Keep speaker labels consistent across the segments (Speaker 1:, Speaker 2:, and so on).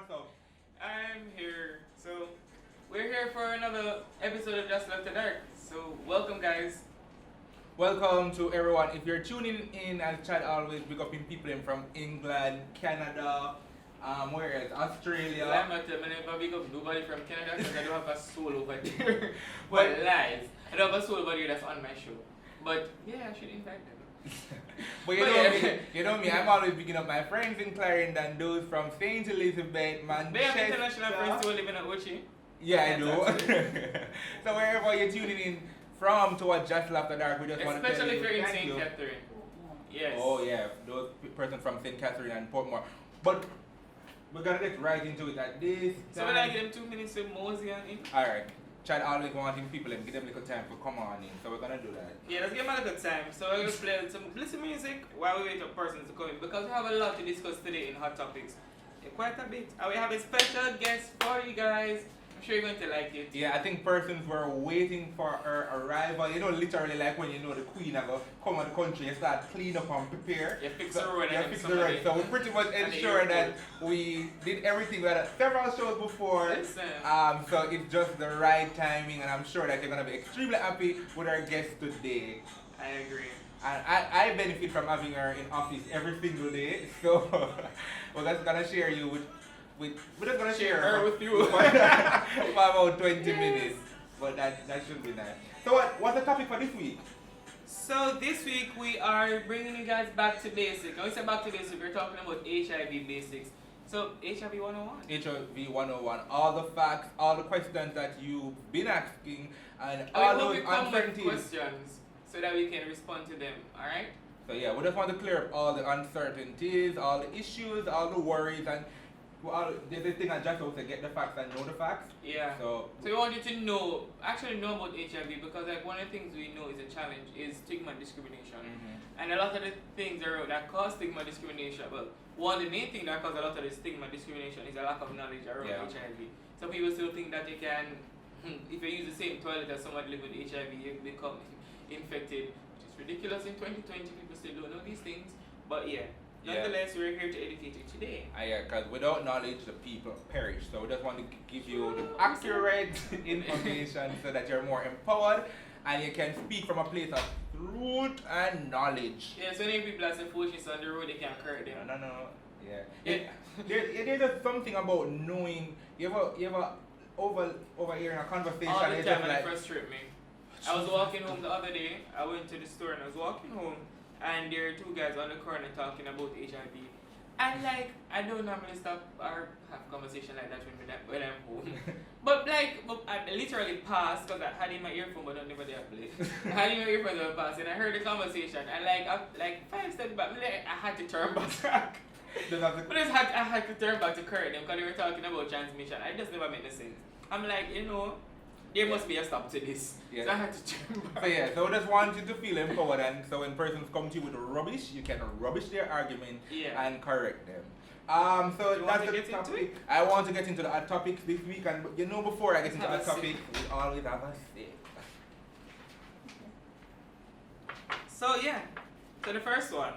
Speaker 1: what's up?
Speaker 2: I'm here. So we're here for another episode of Just Left the Dark. So welcome, guys.
Speaker 1: Welcome to everyone. If you're tuning in, as Chad always pick up in people from England, Canada, where else?
Speaker 2: Well,
Speaker 1: Australia.
Speaker 2: I'm not never big up nobody from Canada because I don't have a soul over there.
Speaker 1: But-
Speaker 2: but lies. I don't have a soul over there that's on my show. But yeah, I should invite them.
Speaker 1: But you
Speaker 2: But
Speaker 1: know
Speaker 2: yeah.
Speaker 1: me, you know me, I'm always picking up my friends in Clarendon, those from St. Elizabeth,
Speaker 2: They have
Speaker 1: Manchester.
Speaker 2: international friends who live in Ochi.
Speaker 1: Yeah, I
Speaker 2: Yeah,
Speaker 1: do.
Speaker 2: that's
Speaker 1: So wherever you're tuning in from to what Just After Dark, we just want to tell
Speaker 2: Especially
Speaker 1: you
Speaker 2: if you're in
Speaker 1: thank
Speaker 2: St.
Speaker 1: you.
Speaker 2: Catherine. Yes.
Speaker 1: Oh yeah, those person from St. Catherine and Portmore. But we're gonna get right into it at this
Speaker 2: So when I give them 2 minutes to mosey on in.
Speaker 1: Alright. Chad always wanting people and give them a little time to come on in, so we're gonna do that.
Speaker 2: Yeah, let's give them a good time. So I'm gonna play some blissy music while we wait for persons to come in because we have a lot to discuss today in hot topics. Yeah, quite a bit. And we have a special guest for you guys. I'm sure you're going to like it.
Speaker 1: Yeah, I think persons were waiting for her arrival. You know, literally like when you know the queen are gonna come to the country, you start clean up and prepare.
Speaker 2: You fix the road and
Speaker 1: Yeah,
Speaker 2: then
Speaker 1: fix the
Speaker 2: somebody-
Speaker 1: road. So we pretty much
Speaker 2: and the
Speaker 1: ensure that
Speaker 2: airport.
Speaker 1: we did everything. We had several shows before.
Speaker 2: Listen.
Speaker 1: So it's just the right timing, and I'm sure that you're gonna be extremely happy with our guest today.
Speaker 2: I agree.
Speaker 1: And I benefit from having her in office every single day. So we're just gonna share you with we're just gonna share
Speaker 2: Her with you.
Speaker 1: for about 20
Speaker 2: Yes.
Speaker 1: minutes. But that should be nice. So what's the topic for this week?
Speaker 2: So this week we are bringing you guys back to basics. When we say back to basics, we're talking about HIV basics. So HIV 101.
Speaker 1: HIV 101, all the facts, all the questions that you've been asking, and
Speaker 2: I
Speaker 1: all
Speaker 2: hope
Speaker 1: those
Speaker 2: you come with
Speaker 1: uncertainties.
Speaker 2: questions so that we can respond to them. Alright?
Speaker 1: So yeah, we just want to clear up all the uncertainties, all the issues, all the worries, and there's this thing that just also get the facts and know the facts.
Speaker 2: Yeah.
Speaker 1: So
Speaker 2: So we want you to know, actually know about HIV because like one of the things we know is a challenge is stigma discrimination. And a lot of the things that cause stigma discrimination, well, one of the main thing that causes a lot of the stigma discrimination is a lack of knowledge around
Speaker 1: Yeah.
Speaker 2: HIV. So people still think that they can, if you use the same toilet as somebody living with HIV, you become infected, which is ridiculous in 2020. People still don't know these things. But yeah, nonetheless, we're here to educate you today.
Speaker 1: yeah, because without knowledge, the people perish. So we just want to give you the accurate information so that you're more empowered and you can speak from a place of truth and knowledge.
Speaker 2: Yeah, so many people that say foolishness on the road, they can't correct them.
Speaker 1: No. Yeah.
Speaker 2: Yeah.
Speaker 1: There's just something about knowing. You ever overhearing a conversation.
Speaker 2: All the
Speaker 1: it's
Speaker 2: time
Speaker 1: just
Speaker 2: and it
Speaker 1: like,
Speaker 2: frustrates me. I was walking home the other day. I went to the store and I was walking home, and there are two guys on the corner talking about HIV. And like, I don't normally stop or have conversation like that when I'm home. but I literally passed because I had in my earphone, but I never did play. I had in my earphone and I passed, and I heard the conversation. And like 5 steps back, I had to turn back.
Speaker 1: just have to-
Speaker 2: But I had to turn back to correct them because they were talking about transmission. I just never made the sense. I'm like, there must be a stop to this.
Speaker 1: Yeah.
Speaker 2: So I had to turn back.
Speaker 1: So yeah, so we just want you to feel empowered, and so when persons come to you with rubbish, you can rubbish their argument
Speaker 2: Yeah.
Speaker 1: and correct them. So
Speaker 2: You
Speaker 1: that's
Speaker 2: want to
Speaker 1: the
Speaker 2: get into
Speaker 1: topic.
Speaker 2: it?
Speaker 1: I want to get into the hot topics this week, and before I get into
Speaker 2: Have
Speaker 1: the
Speaker 2: a
Speaker 1: topic, we always have a sip.
Speaker 2: So yeah, so the first one,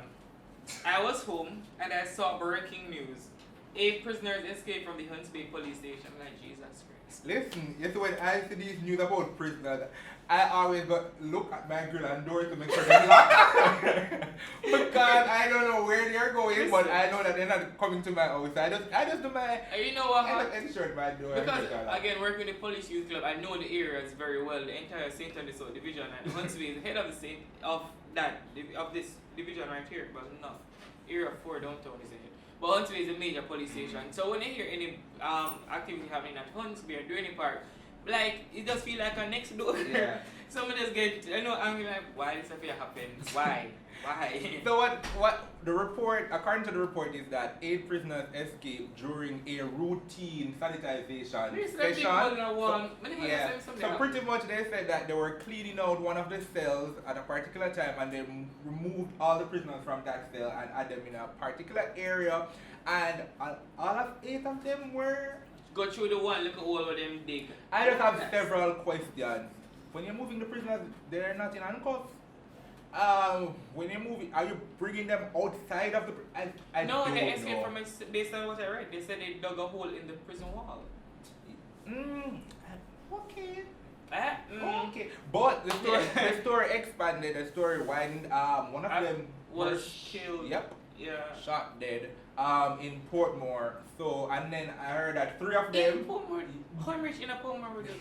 Speaker 2: I was home and I saw breaking news. 8 prisoners escaped from the Hunts Bay police station. I'm like, Jesus Christ.
Speaker 1: Listen, you see when I see these news about prisoners, I always look at my grill and door to make sure they're locked. Because I don't know where they're going, but I know that they're not coming to my house. I just do my
Speaker 2: And you know what?
Speaker 1: I just ensure my door. and
Speaker 2: Because
Speaker 1: make all that.
Speaker 2: again, working in the police youth club, I know the areas very well. The entire St. Anthony South Division and Huntsville is the head of the state of this division right here. But no, area 4 downtown is the head. But Huntsville is a major police station. So when you hear any activity happening at Huntsville or Durning Park, like it just feel like a next door.
Speaker 1: Yeah.
Speaker 2: Someone just get angry like, why this affair happened? Why?
Speaker 1: So what the report, according to the report, is that 8 prisoners escaped during a routine sanitization
Speaker 2: This is like
Speaker 1: session.
Speaker 2: yeah.
Speaker 1: So pretty much they said that they were cleaning out one of the cells at a particular time, and they removed all the prisoners from that cell and had them in a particular area, and all of 8 of them were.
Speaker 2: Go through the one little hole where them dig.
Speaker 1: I just have several questions. When you're moving the prisoners, they're not in handcuffs. When you're moving, are you bringing them outside of the? I
Speaker 2: No,
Speaker 1: don't
Speaker 2: they escaped
Speaker 1: know.
Speaker 2: from it based on what I read. They said they dug a hole in the prison wall.
Speaker 1: Mm, okay.
Speaker 2: Mm.
Speaker 1: Okay, but the story expanded, the story widened. One of them
Speaker 2: was killed.
Speaker 1: Yep,
Speaker 2: Yeah.
Speaker 1: shot dead. In Portmore. So, and then I heard that three of
Speaker 2: In
Speaker 1: them.
Speaker 2: Portmore, how rich in a Portmore would it?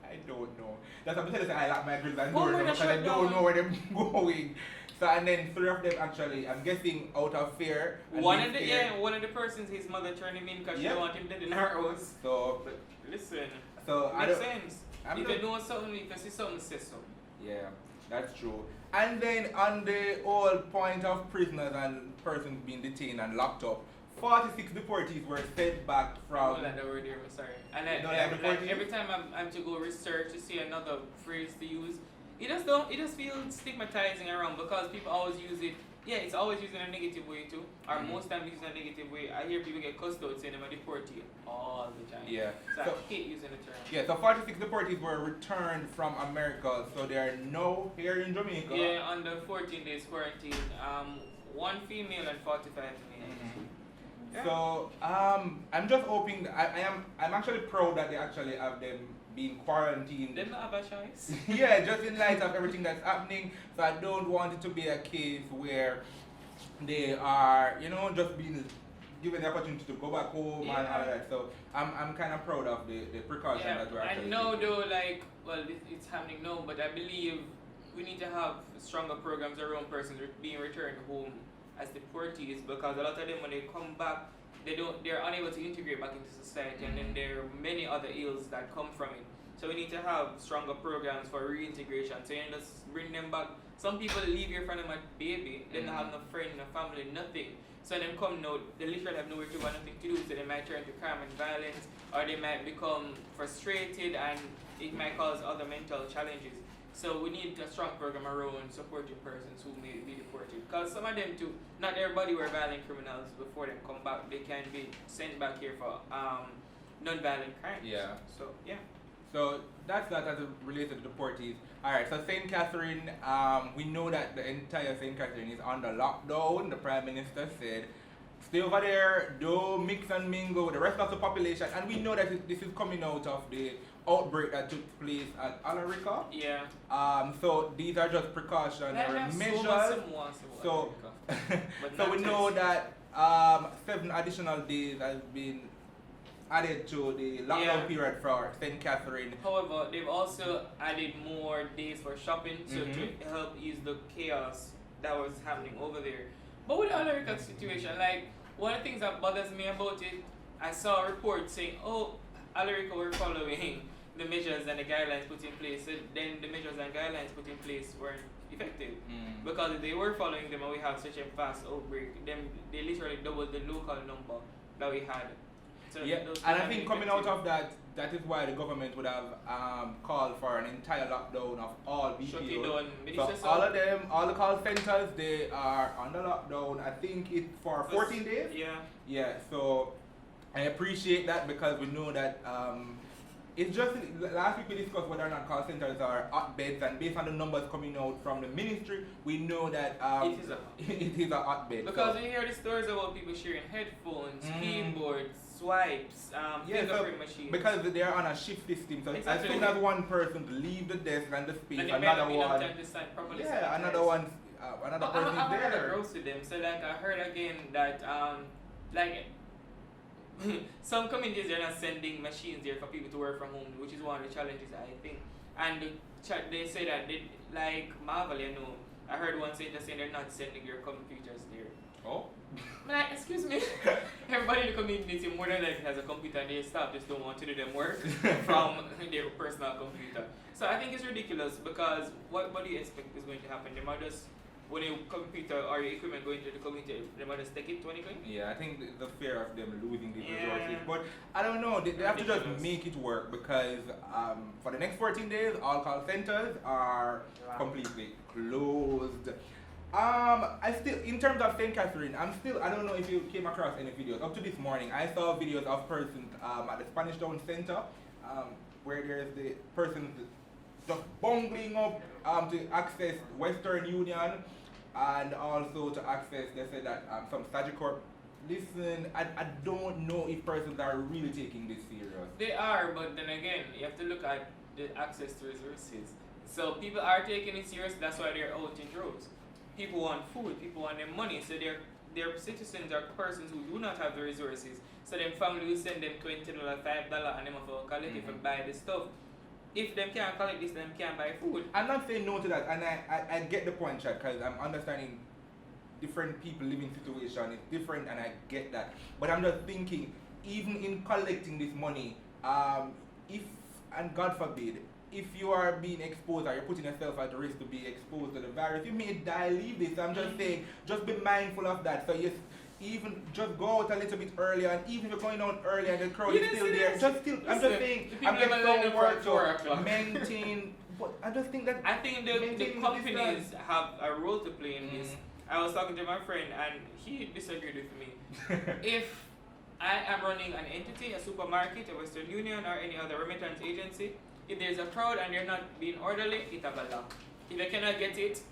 Speaker 1: I don't know. That's what I'm telling you. I lock my grills and
Speaker 2: Portmore
Speaker 1: doors
Speaker 2: the
Speaker 1: because I
Speaker 2: shut
Speaker 1: don't
Speaker 2: down.
Speaker 1: know where they're going. So, and then three of them actually, I'm guessing out of fear. and
Speaker 2: One
Speaker 1: being
Speaker 2: of the
Speaker 1: scared.
Speaker 2: one of the persons, his mother turned him in because she
Speaker 1: Yep.
Speaker 2: don't want him dead in her house.
Speaker 1: So,
Speaker 2: But listen,
Speaker 1: I
Speaker 2: makes
Speaker 1: don't.
Speaker 2: sense.
Speaker 1: I'm
Speaker 2: If
Speaker 1: not-
Speaker 2: you know something, if you see something, say so.
Speaker 1: Yeah, that's true. And then on the whole point of prisoners and persons being detained and locked up, 46 deportees were sent back
Speaker 2: I
Speaker 1: from.
Speaker 2: don't like the word here, I'm sorry. And
Speaker 1: You don't like the
Speaker 2: like
Speaker 1: word?
Speaker 2: every time I'm to go research to see another phrase to use, it just feels stigmatizing around because people always use it. Yeah, it's always used in a negative way too. Or
Speaker 1: Mhm.
Speaker 2: most times used in a negative way. I hear people get cussed out saying I'm a deportee all the time.
Speaker 1: Yeah.
Speaker 2: So
Speaker 1: So,
Speaker 2: I hate using the term.
Speaker 1: yeah, so 46 deportees were returned from America, so they are now here in Jamaica.
Speaker 2: Yeah, under 14 days quarantine. One female and 45 male.
Speaker 1: Mhm.
Speaker 2: Yeah.
Speaker 1: So I'm just hoping that I'm actually proud that they actually have them being quarantined.
Speaker 2: They don't have a choice.
Speaker 1: Yeah, just in light of everything that's happening. So I don't want it to be a case where they are, just being given the opportunity to go back home and all
Speaker 2: Yeah.
Speaker 1: of that. So I'm kind of proud of the precaution
Speaker 2: Yeah,
Speaker 1: that we're
Speaker 2: I
Speaker 1: actually
Speaker 2: know
Speaker 1: taking.
Speaker 2: though, it's happening now, but I believe we need to have stronger programs around persons being returned home as deportees because a lot of them when they come back, they're unable to integrate back into society, and then there are many other ills that come from it. So we need to have stronger programs for reintegration. So you just bring them back. Some people leave here from them a baby, they don't have no friend, no family, nothing. So them come now, they literally have nowhere to go, nothing to do. So they might turn to crime and violence, or they might become frustrated, and it might cause other mental challenges. So we need a strong program around supporting persons who may be deported. Because some of them too, not everybody were violent criminals before them come back. They can be sent back here for non-violent crimes.
Speaker 1: Yeah.
Speaker 2: So yeah.
Speaker 1: So that's that as it relates to the deportees. Alright, so St. Catherine, we know that the entire St. Catherine is under lockdown. The Prime Minister said, stay over there, don't mix and mingle with the rest of the population. And we know that this is coming out of the outbreak that took place at Alarica.
Speaker 2: Yeah.
Speaker 1: So these are just precautionary measures. So, so we know that 7 additional days has been added to the lockdown period for St. Catherine.
Speaker 2: However, they've also added more days for shopping to help ease the chaos that was happening over there. But with the Alarica situation, like one of the things that bothers me about it, I saw a report saying, oh, Alarica were following the measures and the guidelines put in place, so then the measures and guidelines put in place weren't effective. Because if they were following them and we have such a fast outbreak, then they literally doubled the local number that we had. So
Speaker 1: Yeah,
Speaker 2: those
Speaker 1: and I
Speaker 2: things
Speaker 1: think
Speaker 2: are
Speaker 1: coming out
Speaker 2: effective.
Speaker 1: of that, that is why the government would have called for an entire lockdown of all
Speaker 2: Shut it
Speaker 1: BPOs.
Speaker 2: down.
Speaker 1: So all of them, all the call centers, they are under lockdown. I think it's for 14 days.
Speaker 2: Yeah.
Speaker 1: Yeah, so I appreciate that because we know that it's just last week we discussed whether or not call centers are hotbeds, and based on the numbers coming out from the ministry, we know that
Speaker 2: It is a
Speaker 1: it is a hotbed.
Speaker 2: Because
Speaker 1: so,
Speaker 2: we hear the stories about people sharing headphones,
Speaker 1: Mm.
Speaker 2: keyboards, swipes,
Speaker 1: yeah,
Speaker 2: fingerprint machines.
Speaker 1: because they are on a shift system, so
Speaker 2: Exactly.
Speaker 1: as soon as one person leave the desk and the space,
Speaker 2: and they may
Speaker 1: another
Speaker 2: not be enough
Speaker 1: one,
Speaker 2: time to sign properly.
Speaker 1: yeah,
Speaker 2: sanitize.
Speaker 1: another one, another
Speaker 2: But
Speaker 1: person
Speaker 2: I've
Speaker 1: is
Speaker 2: heard
Speaker 1: there.
Speaker 2: a roast with them. So like I heard again that like some communities are not sending machines there for people to work from home, which is one of the challenges I think. And they say that they like Marvel, I heard one saying they're not sending their computers there.
Speaker 1: Oh,
Speaker 2: Like, excuse me. Everybody in the community more than likely has a computer and their staff just don't want to do them work from their personal computer. So I think it's ridiculous because what do you expect is going to happen? They might just, when your computer or your equipment go into the computer, they might just take it 20 going?
Speaker 1: yeah, I think the fear of them losing these
Speaker 2: Yeah.
Speaker 1: resources, but I don't know. They have to just
Speaker 2: Ridiculous.
Speaker 1: make it work because for the next 14 days, all call centers are
Speaker 2: Wow.
Speaker 1: completely closed. I still, in terms of St. Catherine, I don't know if you came across any videos. Up to this morning, I saw videos of persons at the Spanish Town Center where there's the persons just bungling up to access Western Union and also to access, they say that some Sagicor. Listen, I don't know if persons are really taking this serious.
Speaker 2: They are, but then again, you have to look at the access to resources. So people are taking it serious. That's why they're out in droves. People want food. People want their money. So their citizens are persons who do not have the resources. So then family will send them $20, $5, and them have to collect it for buy the stuff. If them can't collect this, them can't buy food.
Speaker 1: I'm not saying no to that, and I get the point, Chad, because I'm understanding different people living situation is different, and I get that. But I'm just thinking, even in collecting this money, if, and God forbid, if you are being exposed or you're putting yourself at risk to be exposed to the virus, you may die, leave this. I'm just saying, just be mindful of that. So yes, even just go out a little bit earlier, and even if you're going out earlier and the crowd is still there, just still, I'm just saying, I'm just so work to maintain, but I just think that
Speaker 2: I think the companies have a role to play in this. I was talking to my friend and he disagreed with me. If I am running an entity, a supermarket, a Western Union, or any other remittance agency, if there's a crowd and they're not being orderly, it have a lock. If you cannot get it,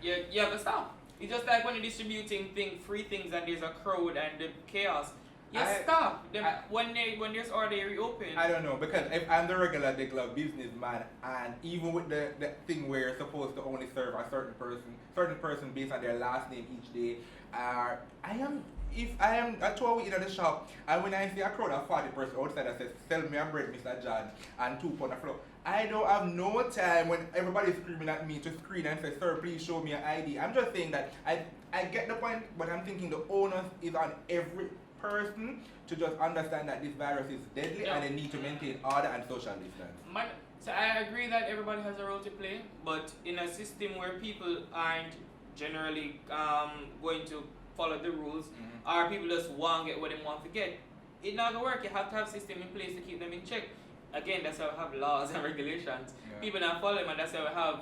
Speaker 2: you have to stop. It's just like when you're distributing free things and there's a crowd and the chaos. Stop. When there's order, you reopen.
Speaker 1: I don't know, because if I'm the regular businessman, and even with the thing where you're supposed to only serve a certain person based on their last name each day, if I am at 12 in the shop, and when I see a crowd of 40 person outside that says, "Sell me a bread, Mr. John," and 2 pound of flour, I don't have no time when everybody's screaming at me to screen and say, "Sir, please show me your ID." I'm just saying that I get the point, but I'm thinking the onus is on every person to just understand that this virus is deadly and they need to maintain order and social distance.
Speaker 2: So I agree that everybody has a role to play, but in a system where people aren't generally going to follow the rules, or people just want to get what they want to get, it's not going to work. You have to have a system in place to keep them in check. Again, that's why we have laws and regulations. Yeah. People not follow them, and that's why we have,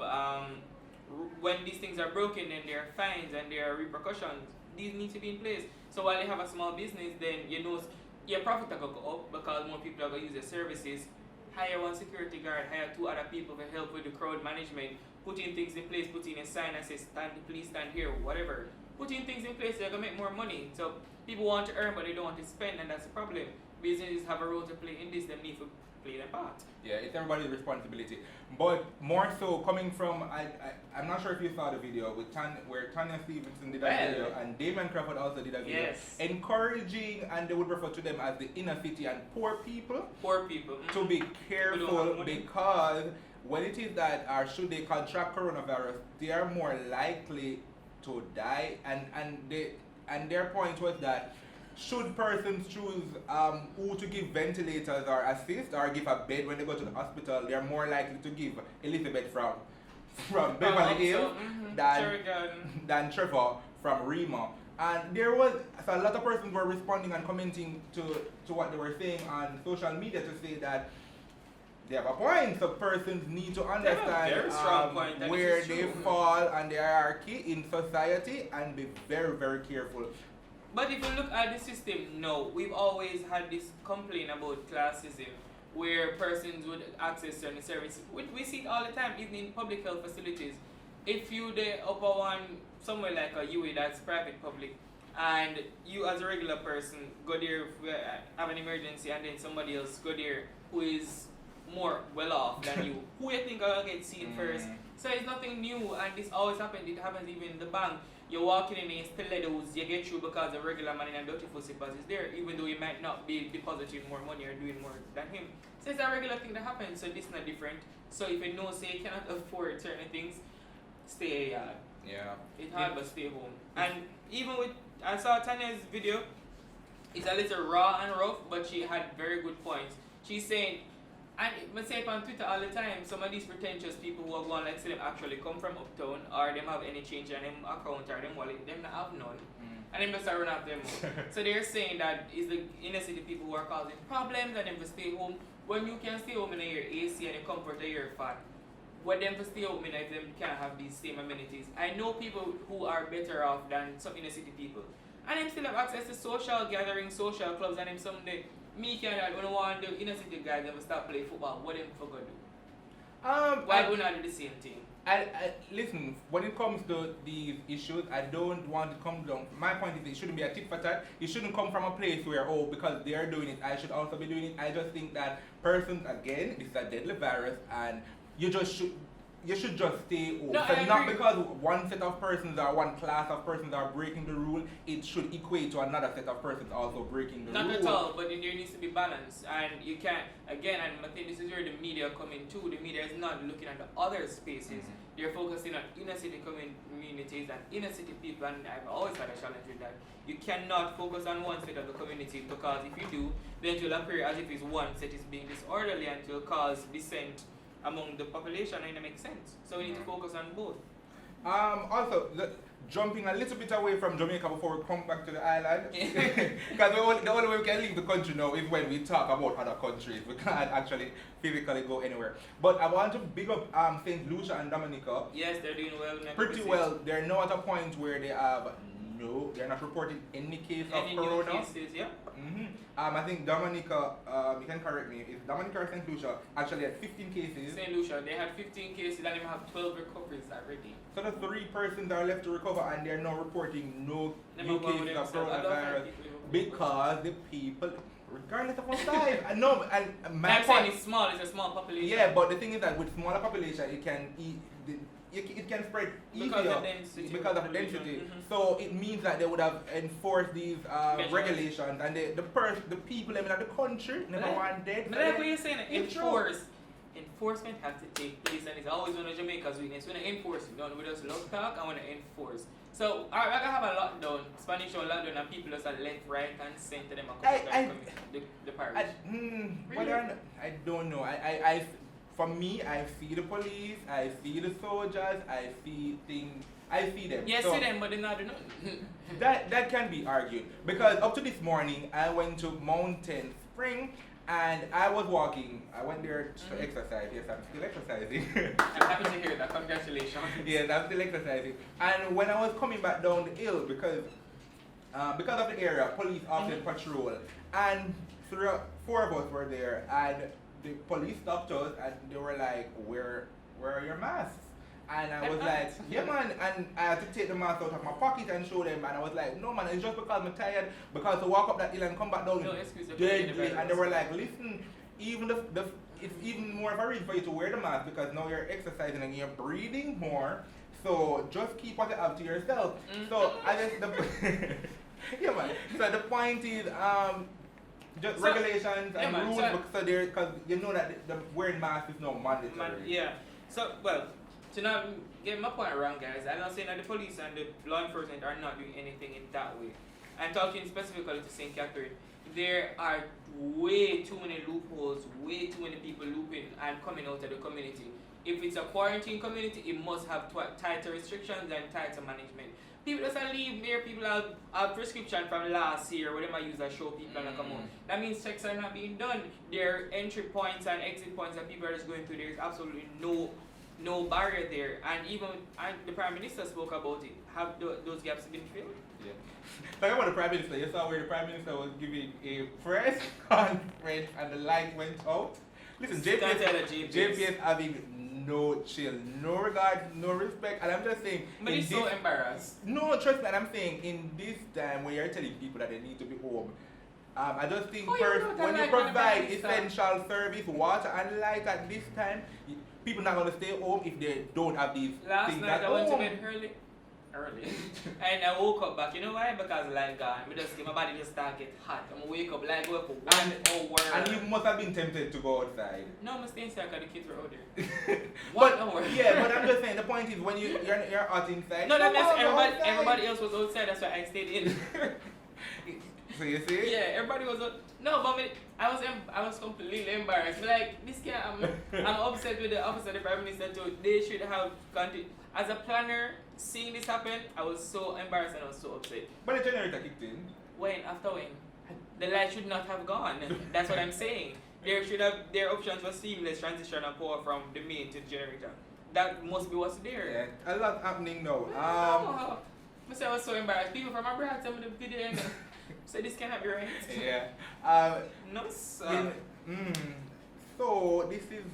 Speaker 2: when these things are broken, then there are fines and there are repercussions. These need to be in place. So while you have a small business, then you know your profit will go up because more people are going to use your services. Hire one security guard, hire 2 other people to help with the crowd management, putting things in place, putting a sign that says stand, please stand here, whatever. Putting things in place, they're going to make more money. So people want to earn, but they don't want to spend, and that's the problem. Businesses have a role to play in this, they need to play their part.
Speaker 1: Yeah, it's everybody's responsibility. But more so coming from, I'm not sure if you saw the video with where Tanya Stevenson did a video and Damon Crawford also did a video.
Speaker 2: Yes.
Speaker 1: Encouraging, and they would refer to them as the inner city and poor people.
Speaker 2: Poor people.
Speaker 1: To be careful, because when it is that, or should they contract coronavirus, they are more likely to die. And their point was that should persons choose who to give ventilators or assist or give a bed when they go to the hospital, they're more likely to give Elizabeth from Beverly Hills than Trevor from Rema. And there was, so a lot of persons were responding and commenting to what they were saying on social media to say that they have a point. So persons need to understand where they fall and the hierarchy in society and be very, very careful.
Speaker 2: But if you look at the system, no, we've always had this complaint about classism, where persons would access certain services. We see it all the time, even in public health facilities. If you the upper one, somewhere like a UA that's private public, and you as a regular person go there have an emergency, and then somebody else go there who is more well off than you, who you think are gonna get seen first? So it's nothing new, and this always happens. It happens even in the bank. You're walking in stilettos, you get through because a regular man in a dirty fussy pass is there, even though you might not be depositing more money or doing more than him. So it's a regular thing that happens, so this is not different. So if you know, say you cannot afford certain things, stay a yard.
Speaker 1: Yeah.
Speaker 2: It's hard, but stay home. And even with, I saw Tanya's video, it's a little raw and rough, but she had very good points. She's saying, and I say it on Twitter all the time, some of these pretentious people who are going like say them actually come from uptown or them have any change in them account or them wallet, them not have none. And them just run off them. So they're saying that it's the inner city people who are causing problems and them to stay home. When you can stay home in your AC and the comfort of your fan, what them to stay home in if them can't have these same amenities. I know people who are better off than some inner city people. And them still have access to social gatherings, social clubs, and them someday me can when I want the inner city guys never start playing football, what them for gonna do? Why would not do the same thing?
Speaker 1: Listen, when it comes to these issues, I don't want to come down. My point is, it shouldn't be a tit for tat. It shouldn't come from a place where, oh, because they're doing it, I should also be doing it. I just think that persons, again, this is a deadly virus, and you should just stay home.
Speaker 2: No,
Speaker 1: So
Speaker 2: I
Speaker 1: not
Speaker 2: agree.
Speaker 1: because one set of persons or one class of persons are breaking the rule, it should equate to another set of persons also breaking the rule.
Speaker 2: Not at all, but there needs to be balance, and you can't. Again, and I think this is where the media come in too. The media is not looking at the other spaces. They're focusing on inner city communities and inner city people, and I've always had a challenge with that. You cannot focus on one set of the community, because if you do, then it will appear as if it's one set is being disorderly and it will cause dissent among the population, and it makes sense. So we need to focus on both.
Speaker 1: Also, jumping a little bit away from Jamaica before we come back to the island, because the only way we can leave the country now is when we talk about other countries. We can't actually physically go anywhere. But I want to big up St. Lucia and Dominica.
Speaker 2: Yes, they're doing well.
Speaker 1: Pretty well. They're now at a point where they have they're not reporting any case of corona.
Speaker 2: New cases, yeah.
Speaker 1: I think Dominica, you can correct me, if Dominica or St. Lucia actually had 15 cases.
Speaker 2: St. Lucia, they had 15 cases and they have 12 recoveries already.
Speaker 1: So the 3 persons are left to recover, and they're now reporting no new cases of coronavirus because the people, regardless of what size, no, and my
Speaker 2: I'm
Speaker 1: point,
Speaker 2: saying it's small, it's a small population.
Speaker 1: yeah, but the thing is that with smaller population, it can it can spread easier because of the density. So it means that they would have enforced these regulations, and the people living in the country never want dead.
Speaker 2: But like what you're saying, enforcement has to take place, and it's always one of Jamaica's weakness. When they enforce, we just love talk, I want to enforce. So I can have a lockdown, Spanish on lockdown, and people just left, right, and center them across the parish.
Speaker 1: Really? I don't know. For me, I see the police, I see the soldiers, I see things, I see them.
Speaker 2: Yes,
Speaker 1: so
Speaker 2: see them, but they're not doing nothing.
Speaker 1: that can be argued. Because up to this morning, I went to Mountain Spring, and I was walking. I went there to exercise. Yes, I'm still exercising.
Speaker 2: I'm happy to hear that. Congratulations.
Speaker 1: Yes, I'm still exercising. And when I was coming back down the hill, because of the area, police often patrol, and 4 of us were there, and the police stopped us, and they were like, where are your masks? And I was like, yeah man, and I had to take the mask out of my pocket and show them, and I was like, no man, it's just because I'm tired, because to walk up that hill and come back down,
Speaker 2: no excuse,
Speaker 1: deadly. And they were like, listen, even it's even more of a reason for you to wear the mask, because now you're exercising and you're breathing more, so just keep what you have to yourself. So I guess yeah man, so the point is, just regulations and rules, because you know that the wearing masks is not mandatory.
Speaker 2: Yeah. So, well, to not get my point wrong, guys, I'm not saying that the police and the law enforcement are not doing anything in that way. I'm talking specifically to St. Catherine. There are way too many loopholes, way too many people looping and coming out of the community. If it's a quarantine community, it must have tighter restrictions and tighter management. People just leave there, people have prescription from last year, where they might use a show people and come out. That means checks are not being done. There are entry points and exit points that people are just going through. There's absolutely no barrier there. And even the Prime Minister spoke about it. Have those gaps been filled?
Speaker 1: Yeah. Talking about the Prime Minister, you saw where the Prime Minister was giving a press conference and the light went out. Listen, JPS having no chill, no regard, no respect, and I'm just saying.
Speaker 2: But he's so embarrassed.
Speaker 1: No, trust me, and I'm saying in this time where you're telling people that they need to be home, I just think when you provide essential service, water and light at this time, people not gonna stay home if they don't have these
Speaker 2: Last
Speaker 1: things
Speaker 2: night
Speaker 1: at
Speaker 2: I went to
Speaker 1: home.
Speaker 2: bed early. And I woke up back. You know why? Because light gone. My body just start get hot. I'm wake up like go for 1 hour.
Speaker 1: And you must have been tempted to go outside.
Speaker 2: No, I'm staying inside because the kids were out there. 1
Speaker 1: But,
Speaker 2: hour.
Speaker 1: yeah, but I'm just saying the point is when you're out inside.
Speaker 2: No, that means everybody else was outside. That's why I stayed in.
Speaker 1: So you see?
Speaker 2: Yeah, everybody was out. No, but I was completely embarrassed. But like this guy, I'm upset with the office of the Prime Minister too. They should have continued. As a planner, seeing this happen, I was so embarrassed and I was so upset.
Speaker 1: But the generator kicked in.
Speaker 2: After when? The light should not have gone. That's what I'm saying. Their options were seamless transition of power from the main to the generator. That must be what's there.
Speaker 1: Yeah, a lot happening now.
Speaker 2: I was so embarrassed. People from abroad tell me the video and say this cannot be right.
Speaker 1: Yeah.
Speaker 2: No, sir.
Speaker 1: So this is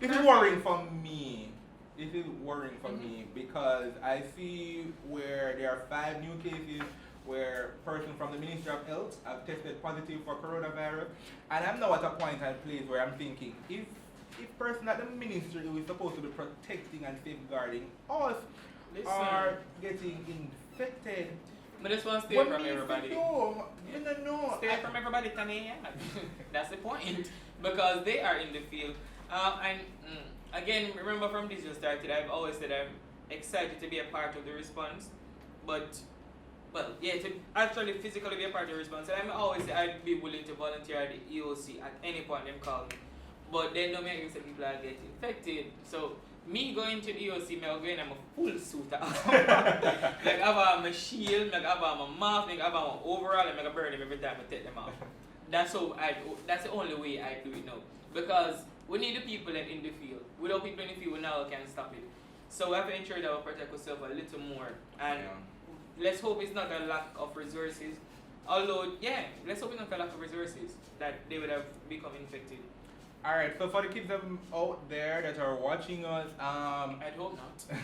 Speaker 1: This is worrying for me. This is worrying for me because I see where there are 5 new cases where person from the Ministry of Health have tested positive for coronavirus, and I'm now at a point and place where I'm thinking if person at the ministry who is supposed to be protecting and safeguarding us are getting infected.
Speaker 2: But this one stay
Speaker 1: what
Speaker 2: from
Speaker 1: needs to
Speaker 2: everybody.
Speaker 1: do? You don't know.
Speaker 2: Stay from everybody, Tanya. That's the point. Because they are in the field. Again, remember from this just started, I've always said I'm excited to be a part of the response. But, well, yeah, to actually physically be a part of the response. And I'm always say I'd be willing to volunteer at the EOC at any point them call me. But then don't make say people are getting infected. So, me going to the EOC, I'm going in a full suit. Like I have my shield, like I have my mask, like I have my overall, and I burn them every time I take them off. That's the only way I do it now. Because we need the people in the field. Without people in the field, we now can't stop it. So we have to ensure that we protect ourselves a little more. And let's hope it's not a lack of resources. Although, yeah, let's hope it's not a lack of resources that they would have become infected.
Speaker 1: Alright, so for the kids out there that are watching us,
Speaker 2: I'd hope not.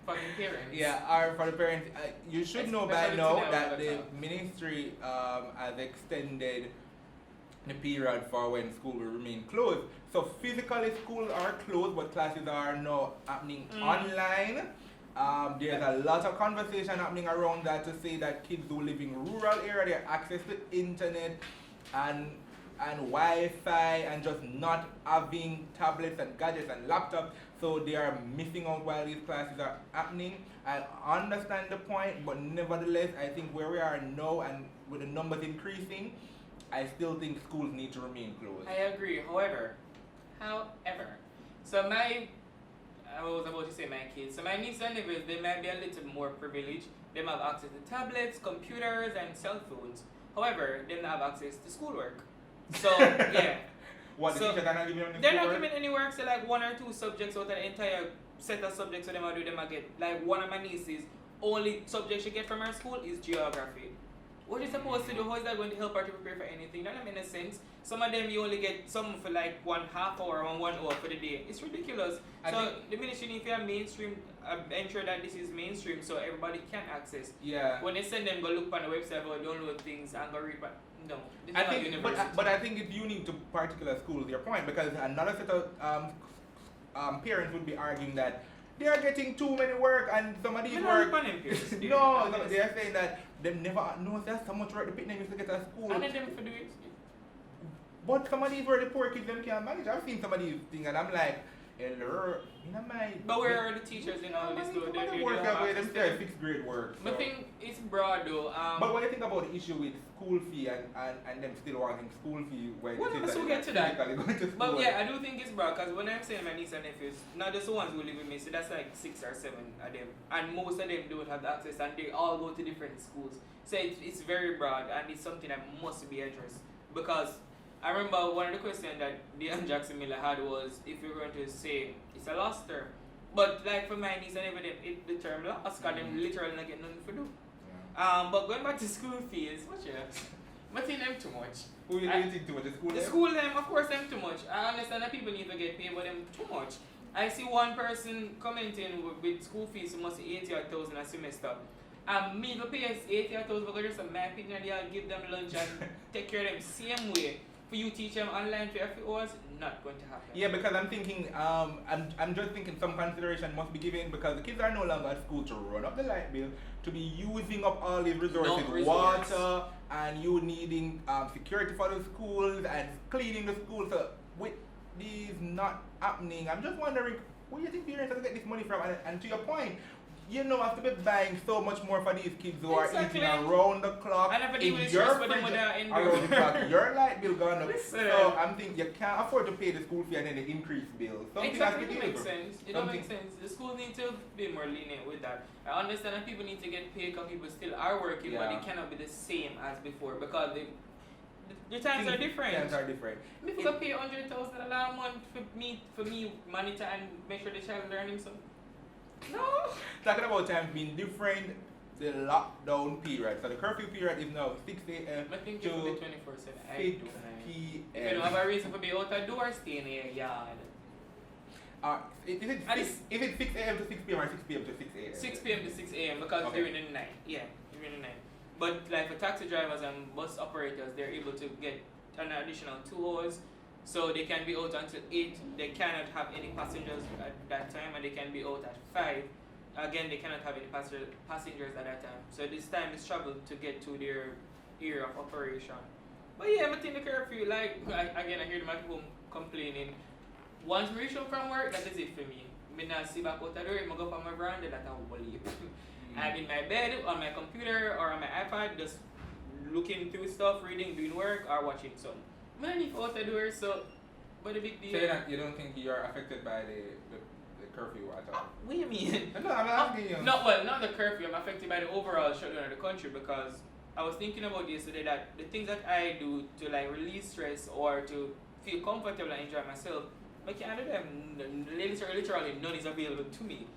Speaker 2: For the parents.
Speaker 1: Yeah, or for the parents, you should know by
Speaker 2: Especially
Speaker 1: now
Speaker 2: today
Speaker 1: that the ministry has extended the period for when school will remain closed. So physically schools are closed, but classes are now happening online. There's a lot of conversation happening around that to say that kids who live in rural area, they have access to internet and Wi-Fi and just not having tablets and gadgets and laptops, so they are missing out while these classes are happening. I understand the point, but nevertheless, I think where we are now and with the numbers increasing, I still think schools need to remain closed.
Speaker 2: I agree. However, so I was about to say my kids. So my nieces and nephews, they might be a little more privileged. They might have access to tablets, computers, and cell phones. However, they don't have access to schoolwork. So, yeah.
Speaker 1: What, the
Speaker 2: so
Speaker 1: teachers are not giving them the
Speaker 2: they're not
Speaker 1: schoolwork?
Speaker 2: giving any work, so like 1 or 2 subjects out of the entire set of subjects that them do, them get. Like one of my nieces, only subject she get from her school is geography. What is supposed to do? How is that going to help her to prepare for anything? That doesn't make any sense. Some of them you only get some for like 1/2 hour or 1 hour for the day. It's ridiculous. So the ministry needs to have mainstream, ensure that this is mainstream so everybody can access.
Speaker 1: Yeah.
Speaker 2: When they send them go look on the website or download things and go read, no. This
Speaker 1: I
Speaker 2: is not
Speaker 1: think,
Speaker 2: university.
Speaker 1: but I think it's unique to particular schools, your point, because another set of parents would be arguing that they are getting too many work and some of these work. No, they are saying that they never know there's so much work the people used to get at school.
Speaker 2: And then them for do it.
Speaker 1: But some of these were the poor kids them can't manage. I've seen some of these things and I'm like, hello,
Speaker 2: But where are the teachers in all this?
Speaker 1: They work that way, them say 6th grade work.
Speaker 2: So. I think it's broad though.
Speaker 1: But what do you think about the issue with school fee and them still wanting school fee when
Speaker 2: well,
Speaker 1: kids
Speaker 2: so
Speaker 1: are
Speaker 2: get to that.
Speaker 1: going to school?
Speaker 2: But yeah, I do think it's broad because when I'm saying my nieces and nephews, not just the ones who live with me, so that's like 6 or 7 of them. And most of them don't have the access and they all go to different schools. So it's very broad and it's something that must be addressed. Because I remember one of the questions that Dean Jackson Miller had was if you're going to say it's a lost term. But like for my niece and everything, the term lost because them literally not get nothing to do. Yeah. But going back to school fees, I think them too much.
Speaker 1: Who you think too much?
Speaker 2: The school them, of course them too much. I understand that people need to get paid, but them too much. I see one person commenting with school fees who must be 80,000 a semester. Me to pay 80,000 because just my opinion, they'll give them lunch and take care of them same way. For you teach them online for a few hours, not going to happen.
Speaker 1: Yeah, because I'm thinking, I'm just thinking some consideration must be given because the kids are no longer at school to run up the light bill, to be using up all these resources, water, and you needing security for the schools and cleaning the schools. So with these not happening, I'm just wondering where you think parents are going to get this money from? And to your point, you know, have to be buying so much more for these kids who are eating around the clock.
Speaker 2: In your fridge,
Speaker 1: around the clock. Your light bill gone up. So I'm thinking you can't afford to pay the school fee and then the increased bill.
Speaker 2: Exactly, it makes sense. It don't make sense. The schools need to be more lenient with that. I understand that people need to get paid because people still are working, but it cannot be the same as before because the times are different.
Speaker 1: Times are different.
Speaker 2: If you pay $100,000 a month for me monitor and make sure the child learning something. No.
Speaker 1: Talking about times being different, the lockdown period. So the curfew period is now 6 a.m.
Speaker 2: I think
Speaker 1: to
Speaker 2: it will be 24/7.
Speaker 1: 6 p.m.
Speaker 2: If you don't have a reason to be out the door, stay in your yard.
Speaker 1: Is it 6 a.m. to 6 p.m. or 6 p.m. to 6 a.m.?
Speaker 2: 6 p.m. to 6 a.m. because
Speaker 1: Okay.
Speaker 2: during the night. Yeah, during the night. But like for taxi drivers and bus operators, they're able to get an additional 2 hours. So they can be out until 8. They cannot have any passengers at that time, and they can be out at 5. Again, they cannot have any passengers at that time. So this time is travel to get to their area of operation. But yeah, I think the curfew, like, I hear the people complaining. Once we reach home from work, that is it for me. I not see back out the door, I go for my veranda, that's how I leave. I'm in my bed, on my computer, or on my iPad, just looking through stuff, reading, doing work, or watching something. I leave out the door, so, what a big deal.
Speaker 1: So you don't think you're affected by the curfew at all?
Speaker 2: What do you mean?
Speaker 1: No, I'm asking you.
Speaker 2: Not the curfew. I'm affected by the overall shutdown of the country because I was thinking about yesterday that the things that I do to like release stress or to feel comfortable and enjoy myself, I can't do them. Literally, none is available to me.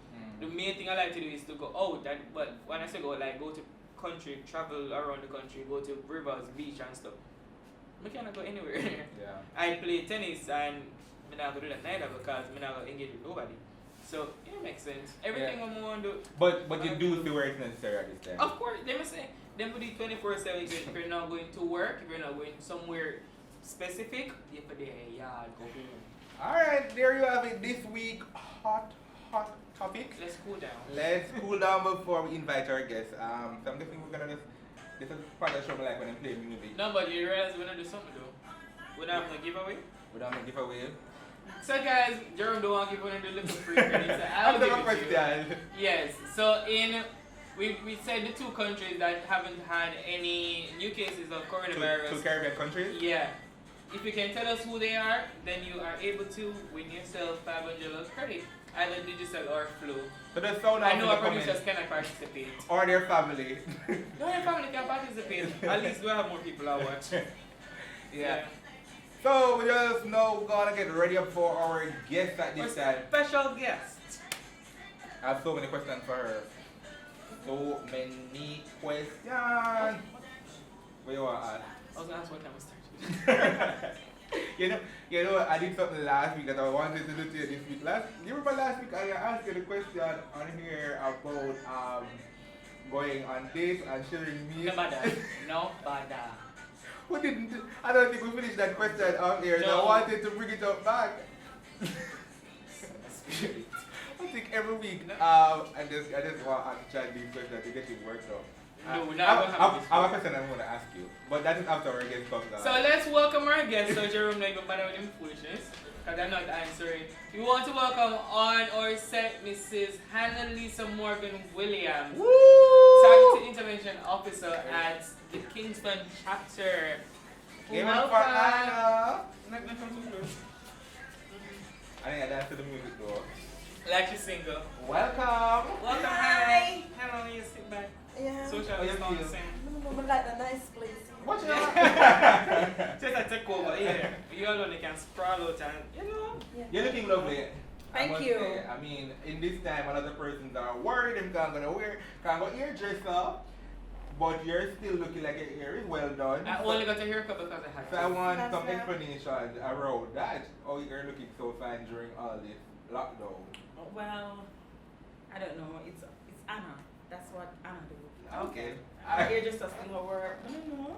Speaker 2: The main thing I like to do is to go out. But when I say go, like go to country, travel around the country, go to rivers, beach and stuff. I cannot go anywhere.
Speaker 1: Yeah.
Speaker 2: I play tennis and I'm not going to do that neither because I'm not going to engage with nobody. So it makes sense. Everything I'm going to do.
Speaker 1: But you do feel where it's necessary at this time.
Speaker 2: Of course, they must say, them do 24/7 if you're not going to work, if you're not going somewhere specific, you put the yard, go home.
Speaker 1: Alright, there you have it. This week, hot topic.
Speaker 2: Let's cool down.
Speaker 1: Let's cool down before we invite our guests. So I'm guessing we're gonna this is part of the show like when I play music.
Speaker 2: No, but you realize we're gonna do something though. We're not having a giveaway.
Speaker 1: We don't have a giveaway.
Speaker 2: So guys, Jerome don't want to give one of the little free credits. So I'll
Speaker 1: I'll
Speaker 2: give
Speaker 1: give a
Speaker 2: it to you.
Speaker 1: question.
Speaker 2: Yes. So we said the 2 countries that haven't had any new cases of coronavirus.
Speaker 1: Two Caribbean countries?
Speaker 2: Yeah. If you can tell us who they are, then you are able to win yourself $500 credit, either digital or flow.
Speaker 1: So the sound
Speaker 2: I
Speaker 1: out
Speaker 2: know
Speaker 1: in
Speaker 2: our
Speaker 1: the
Speaker 2: producers
Speaker 1: comments.
Speaker 2: cannot participate.
Speaker 1: Or their family.
Speaker 2: No, your family can participate. At least we'll have more people that watch.
Speaker 1: Yeah. So we just now gonna get ready up for our guest at this time.
Speaker 2: Special guest.
Speaker 1: I have so many questions for her. So many questions. What you want to ask?
Speaker 2: I was gonna ask what time we started.
Speaker 1: you know, I did something last week that I wanted to do to you this week. You remember last week I asked you the question on here about going on dates and sharing meals.
Speaker 2: No bother. No bother.
Speaker 1: Who didn't? I don't think we finished that question up here.
Speaker 2: No.
Speaker 1: So I wanted to bring it up back. I think every week, I just want to try these questions to get it worked out.
Speaker 2: No, we're
Speaker 1: I
Speaker 2: not gonna have this.
Speaker 1: have a question I'm going to ask you, but that is after our guest comes on.
Speaker 2: So let's welcome our guest. So Jerome, not even bother with him foolishness, because I'm not answering. We want to welcome on our set Mrs. Hannah Lisa Morgan Williams, Targeted Intervention Officer at the Kingston chapter.
Speaker 1: Give it up for Anna.
Speaker 2: Not gonna come too close.
Speaker 1: I think I dance to the music though.
Speaker 2: Like she's single.
Speaker 1: Welcome.
Speaker 2: Welcome,
Speaker 3: Hi.
Speaker 2: Hannah. Hannah, you sit back.
Speaker 3: Yeah.
Speaker 2: Social
Speaker 1: How you feel?
Speaker 2: distancing.
Speaker 3: I like the nice place.
Speaker 1: Watch out.
Speaker 2: Just a take over, yeah. You alone can sprawl out and, you know.
Speaker 3: Yeah.
Speaker 1: You're looking lovely.
Speaker 3: Thank
Speaker 1: I must
Speaker 3: you.
Speaker 1: say. I mean, in this time, a lot of persons are worried and can't go hairdresser, but you're still looking like your hair is well done.
Speaker 2: I only got a haircut because I had
Speaker 1: So I want
Speaker 3: That's
Speaker 1: some
Speaker 3: right.
Speaker 1: explanation around that. How you're looking so fine during all this lockdown.
Speaker 3: Well, I don't know. It's Anna. That's what Anna do.
Speaker 1: Okay.
Speaker 3: You're just a single word. I don't know.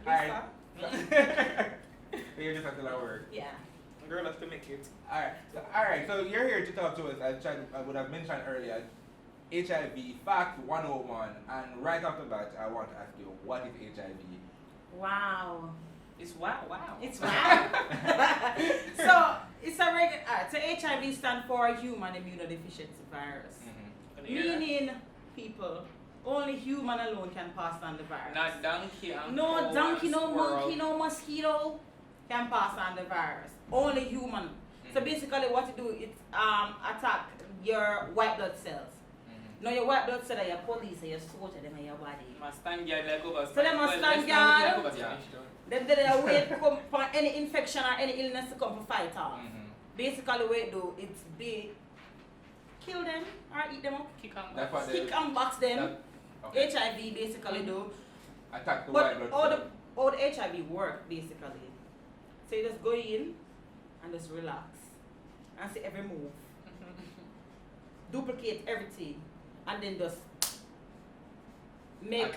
Speaker 1: Alright.
Speaker 3: Yes,
Speaker 1: You're just until I work.
Speaker 3: yeah.
Speaker 2: Girl has to make it.
Speaker 1: Alright, so you're here to talk to us. I would have mentioned earlier HIV Fact 101, and right after that, I want to ask you, what is HIV?
Speaker 3: Wow.
Speaker 2: It's wow.
Speaker 3: It's wow. So it's a regular. So HIV stands for Human Immunodeficiency Virus, meaning people. Only human alone can pass on the virus.
Speaker 2: Not donkey and
Speaker 3: No
Speaker 2: cow
Speaker 3: donkey,
Speaker 2: and
Speaker 3: no
Speaker 2: squirrel.
Speaker 3: monkey, no mosquito can pass on the virus. Only human. So basically what it do, it attack your white blood cells. Now your white blood cells are your police and your soldier them in your body.
Speaker 2: Must stand guard like over.
Speaker 3: So they must stand guard. Then they wait for any infection or any illness to come to fight off. Basically what it do, it's kill them or eat them up.
Speaker 2: Kick and
Speaker 1: That's
Speaker 2: box.
Speaker 1: what they-
Speaker 3: Kick and box them.
Speaker 1: Okay.
Speaker 3: HIV basically do.
Speaker 1: Attack the
Speaker 3: But
Speaker 1: white blood
Speaker 3: all
Speaker 1: cells.
Speaker 3: the HIV work basically. So you just go in and just relax and see every move. duplicate everything and then just make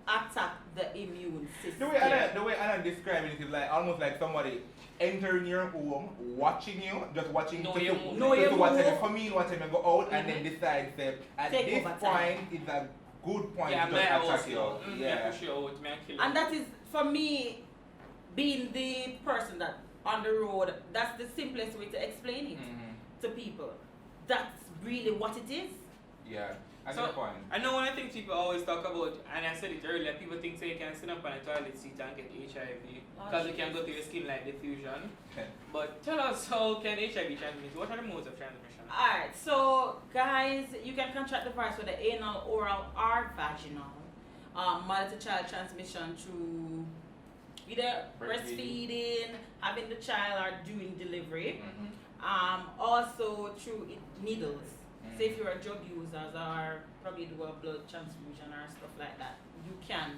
Speaker 3: attack the immune system.
Speaker 1: The way Anna describing it is like almost like somebody entering your home, watching you, just watching
Speaker 2: Know
Speaker 1: to
Speaker 2: your
Speaker 1: see
Speaker 2: move.
Speaker 3: Know your
Speaker 1: what
Speaker 3: move.
Speaker 1: you come in, what you go out, and then decide that at
Speaker 3: Take
Speaker 1: this
Speaker 3: over
Speaker 1: point
Speaker 3: time.
Speaker 1: is a good point
Speaker 2: Yeah,
Speaker 1: to
Speaker 2: my
Speaker 1: just
Speaker 2: house
Speaker 1: attack you.
Speaker 2: now.
Speaker 1: Yeah.
Speaker 2: Push you out, me kill you.
Speaker 3: And that is, for me, being the person that on the road, that's the simplest way to explain it to people. That's really what it is.
Speaker 1: Yeah. At
Speaker 2: So,
Speaker 1: that point.
Speaker 2: I know one of the things people always talk about, and I said it earlier, people think say you can sit up on a toilet seat and get HIV because it can go to your skin like diffusion. But tell us, how can HIV transmit? What are the modes of transmission?
Speaker 3: Alright, so guys, you can contract the virus with the anal, oral, or vaginal. Mother to child transmission through either breastfeeding, having the child, or doing delivery. Also through needles. Say if you're a drug user or probably do a blood transfusion or stuff like that, you can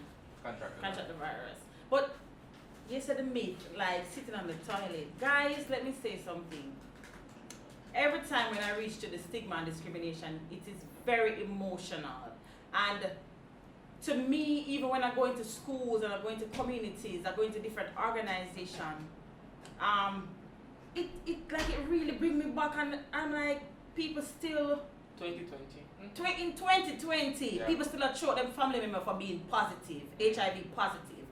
Speaker 3: contract the virus. But you said the myth, like sitting on the toilet. Guys, let me say something. Every time when I reach to the stigma and discrimination, it is very emotional. And to me, even when I go into schools and I go into communities, I go into different organizations, it really brings me back, and I'm like, people still
Speaker 2: 2020.
Speaker 3: in 2020, people still are short them family member for being positive, HIV positive.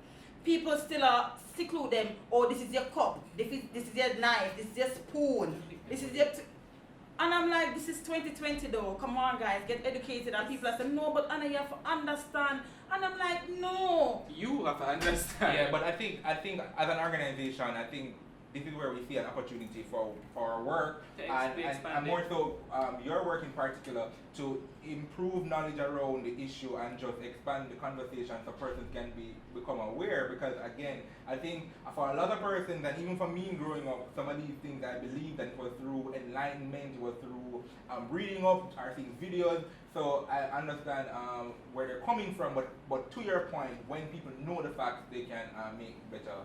Speaker 3: People still are seclude them. Oh, this is your cup. This is your knife. This is your spoon. This is your. And I'm like, this is 2020 though. Come on, guys, get educated. And people are saying, no, but Anna, you have to understand. And I'm like, no.
Speaker 2: You have to understand.
Speaker 1: Yeah, but I think as an organization, I think this is where we see an opportunity for our work and more so your work in particular to improve knowledge around the issue and just expand the conversation so persons can become aware, because again, I think for a lot of persons, and even for me growing up, some of these things I believe that it was through enlightenment, it was through reading up or seeing videos, so I understand where they're coming from, but to your point, when people know the facts, they can make better.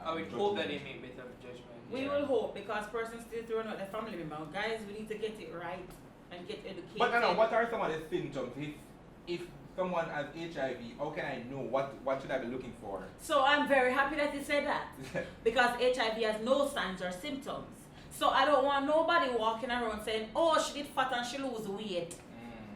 Speaker 2: I would hope that they make better judgment.
Speaker 3: We will hope, because persons still throwing out their family member. Guys, we need to get it right and get educated.
Speaker 1: But I know, what are some of the symptoms? If someone has HIV, how can I know what should I be looking for?
Speaker 3: So I'm very happy that you said that, because HIV has no signs or symptoms. So I don't want nobody walking around saying, oh, she get fat and she lose weight.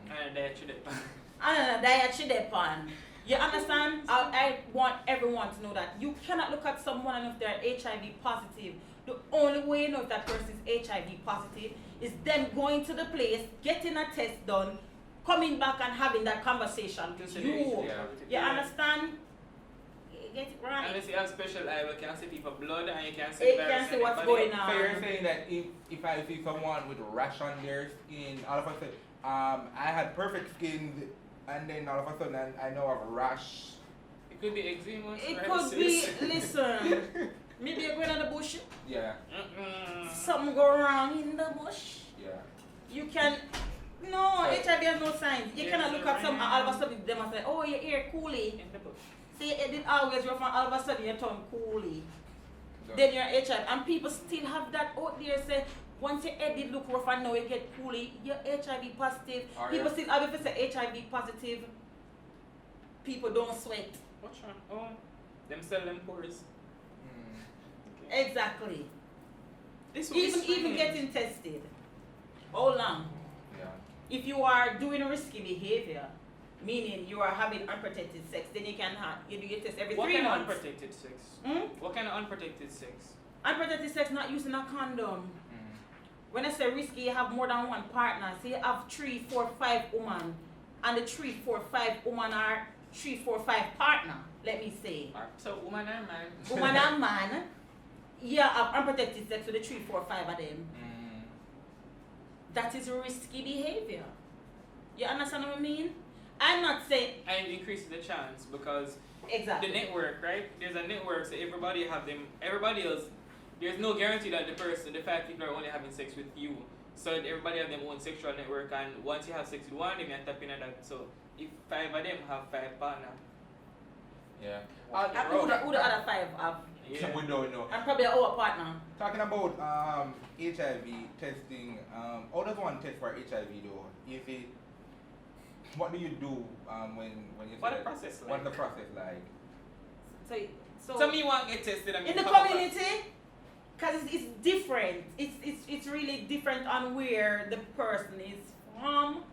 Speaker 2: And diet she depend.
Speaker 3: And diet she depend. You understand? I want everyone to know that you cannot look at someone and if they're HIV positive. The only way you know if that person is HIV positive is them going to the place, getting a test done, coming back and having that conversation with you. You understand? Get it right.
Speaker 2: Unless you have special eye, you can see people blood and you can see
Speaker 3: It can see what's going on.
Speaker 1: So you're saying that if I see someone with a rash on their skin, all of a sudden, I had perfect skin, and then all of a sudden I know I have a rash.
Speaker 2: It could be eczema.
Speaker 3: It could be, listen, maybe you're going in the bush.
Speaker 1: Yeah.
Speaker 3: Something go wrong in the bush.
Speaker 1: Yeah.
Speaker 3: You can, no, HIV has no signs. You cannot look at some and all of a sudden them and say, oh, your ear coolie.
Speaker 2: In the bush.
Speaker 3: See, it did always rough and all of a sudden your tongue coolie. Then you're HIV. And people still have that out there say, once your head did look rough and now you get coolie, you're HIV positive. People still have, if it's a HIV positive, people don't sweat.
Speaker 2: What's wrong? Oh, them sell them pores.
Speaker 3: Okay. Exactly.
Speaker 2: This
Speaker 3: even getting tested. How long?
Speaker 1: Yeah.
Speaker 3: If you are doing risky behavior, meaning you are having unprotected sex, then you can you do your test every 3 months.
Speaker 2: What kind of unprotected sex? What kind of unprotected sex?
Speaker 3: Unprotected sex, not using a condom. When I say risky, you have more than one partner. So you have 3, 4, 5 women, and the 3, 4, 5 women are 3, 4, 5 partner. Let me say.
Speaker 2: So woman and man.
Speaker 3: Woman and man. Yeah, have unprotected sex with the 3, 4, 5 of them. That is risky behavior. You understand what I mean? I'm not saying.
Speaker 2: And it increases the chance because
Speaker 3: exactly
Speaker 2: the network, right? There's a network, so everybody have them. Everybody else. There's no guarantee that the 5 people are only having sex with you. So everybody have their own sexual network, and once you have sex with one, they may tap in at that. So if 5 of them have 5 partners,
Speaker 1: Yeah.
Speaker 3: And who the other 5 have?
Speaker 2: Yeah.
Speaker 1: We don't know.
Speaker 3: And probably our partner.
Speaker 1: Talking about HIV testing, how does one test for HIV though? Is it, what do you do when you
Speaker 2: What
Speaker 1: say
Speaker 2: the process like?
Speaker 1: What's the process like?
Speaker 3: So
Speaker 2: me want to get tested.
Speaker 3: in the community, because it's different. It's really different on where the person is from.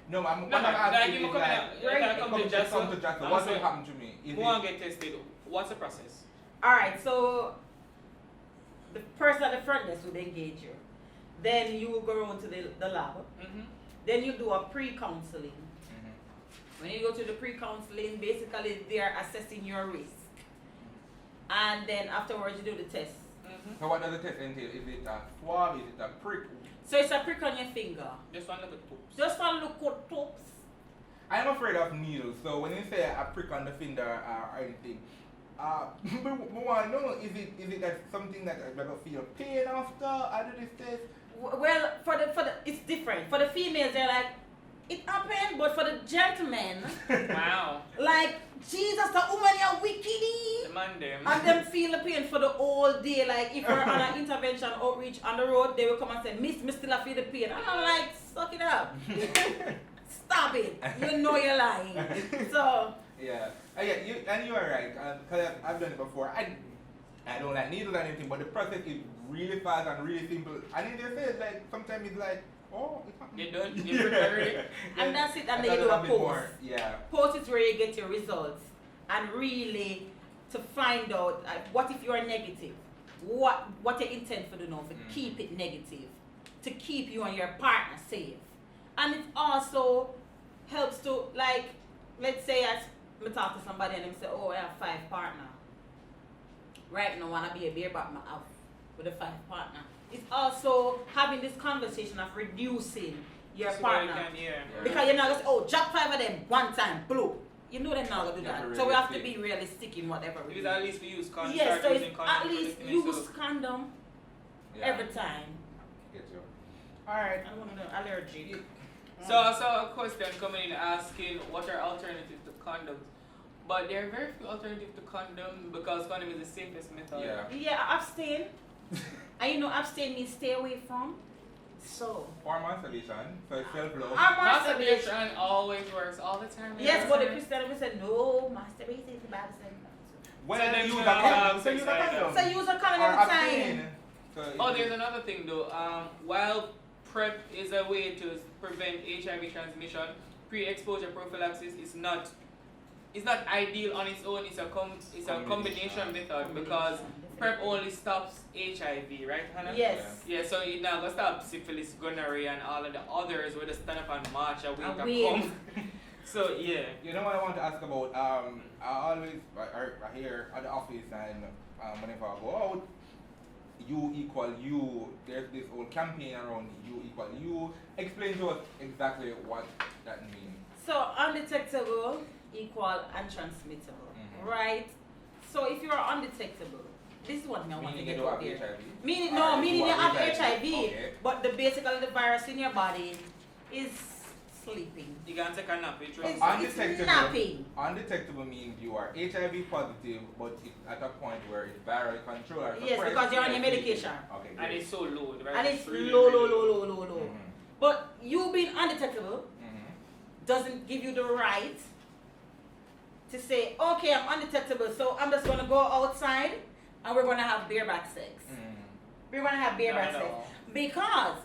Speaker 1: No, I'm
Speaker 2: No,
Speaker 1: asking
Speaker 2: like,
Speaker 1: is
Speaker 2: if
Speaker 1: like,
Speaker 2: come to JASL,
Speaker 1: what will happen to me? Is
Speaker 2: who want to get tested? What's the process?
Speaker 3: Alright, so the person at the front desk will engage you. Then you will go around to the lab.
Speaker 2: Mm-hmm.
Speaker 3: Then you do a pre-counseling.
Speaker 1: Mhm.
Speaker 3: When you go to the pre-counseling, basically they are assessing your risk. And then afterwards you do the test.
Speaker 2: Mm-hmm.
Speaker 1: So what does the test entail? Is it a swab? Is it a prick?
Speaker 3: So it's a prick on your finger.
Speaker 2: Just one look at poops.
Speaker 3: Just one look at tops.
Speaker 1: I'm afraid of needles, so when you say a prick on the finger or anything, we want to know, is it that something that I never feel pain after I do this test?
Speaker 3: Well, for the it's different. For the females, they're like, it happened, but for the gentlemen,
Speaker 2: Wow.
Speaker 3: like, Jesus, the woman, you're wicked.
Speaker 2: The man them.
Speaker 3: And them feel the pain for the whole day. Like, if we're on an intervention outreach on the road, they will come and say, Miss, me still feel the pain. And I'm like, suck it up. Stop it. You know you're lying. So,
Speaker 1: Yeah, you are right. Cause I've done it before. I don't like needles or anything, but the process is really fast and really simple. And it just says like sometimes it's like, oh, it's happening.
Speaker 2: You done? You prepared?
Speaker 3: and that's it. And
Speaker 1: I
Speaker 3: then you do
Speaker 1: thought
Speaker 3: a
Speaker 1: it was
Speaker 3: post.
Speaker 1: more, yeah.
Speaker 3: Post is where you get your results. And really, to find out, what if you are negative? What you intend for the know, to keep it negative. To keep you and your partner safe. And it also helps to, like, let's say I talk to somebody and they say, oh, I have 5 partners. Right now, I want to be a beer but I have with a 5 partner. It's also having this conversation of reducing your
Speaker 2: So
Speaker 3: partner.
Speaker 2: you can,
Speaker 3: Because you're not going to say, oh, drop 5 of them one time, blue. You know they're not going to do
Speaker 1: Yeah,
Speaker 3: that. So we have to
Speaker 1: realistic.
Speaker 3: be realistic in whatever we
Speaker 2: Because
Speaker 3: do.
Speaker 2: at least we use condom.
Speaker 3: Yes, so
Speaker 2: start
Speaker 3: it's
Speaker 2: using condom
Speaker 3: at
Speaker 2: for
Speaker 3: least
Speaker 2: listening,
Speaker 3: use
Speaker 2: so-
Speaker 3: condom
Speaker 1: Yeah.
Speaker 3: every time.
Speaker 1: Get you.
Speaker 3: Alright, I don't want to know, allergic.
Speaker 2: So I saw a question coming in asking what are alternatives to condoms. But there are very few alternatives to condom because condom is the safest method.
Speaker 1: Yeah.
Speaker 3: Yeah, abstain. And you know, abstain means stay away from. So.
Speaker 1: Or masturbation, so it's self-love.
Speaker 2: Masturbation always works all the time.
Speaker 3: Yes, but the Christian will say, no, masturbation is the Bible says.
Speaker 1: Well,
Speaker 2: So then
Speaker 1: use
Speaker 2: you
Speaker 1: a
Speaker 2: have
Speaker 1: condom. So
Speaker 2: sex
Speaker 1: use a
Speaker 2: like
Speaker 1: condom.
Speaker 3: So use a condom
Speaker 1: Or
Speaker 3: every
Speaker 1: abstain.
Speaker 3: time.
Speaker 1: So
Speaker 2: Oh, there's another thing though. While PrEP is a way to prevent HIV transmission, pre-exposure prophylaxis is not ideal on its own. It's a combination method because PrEP only stops HIV, right, Hannah?
Speaker 3: Yes.
Speaker 2: Yeah, so it now gonna stop syphilis, gonorrhea, and all of the others where they stand up and march and wait
Speaker 3: And
Speaker 2: to
Speaker 3: wait.
Speaker 2: come. So yeah.
Speaker 1: You know what I want to ask about? I hear at the office and whenever I go out, you equal you. There's this whole campaign around you equal you. Explain to us exactly what that means.
Speaker 3: So undetectable equal untransmittable, right? So if you are undetectable, this is what I want to
Speaker 1: Meaning
Speaker 3: get
Speaker 1: you don't
Speaker 3: out
Speaker 1: have
Speaker 3: there.
Speaker 1: HIV?
Speaker 3: Meaning
Speaker 1: Or
Speaker 3: meaning you have
Speaker 1: HIV.
Speaker 3: HIV,
Speaker 1: Okay.
Speaker 3: but basically the virus in your body is sleeping.
Speaker 2: You can take a nap, it's
Speaker 3: It's
Speaker 1: Undetectable.
Speaker 3: napping.
Speaker 1: Undetectable means you are HIV positive, but it's at a point where it's viral control or
Speaker 3: Yes,
Speaker 1: suppressed.
Speaker 3: because you're on your medication.
Speaker 1: Okay,
Speaker 2: and
Speaker 1: great.
Speaker 2: it's so low, right?
Speaker 3: And it's
Speaker 2: really,
Speaker 3: low.
Speaker 2: really
Speaker 1: Mhm.
Speaker 3: But you being undetectable
Speaker 1: Mhm.
Speaker 3: doesn't give you the right to say, okay, I'm undetectable, so I'm just gonna go outside and we're gonna have bareback sex.
Speaker 1: Mhm.
Speaker 3: We're gonna have bareback
Speaker 2: Not at
Speaker 3: sex.
Speaker 2: all.
Speaker 3: Because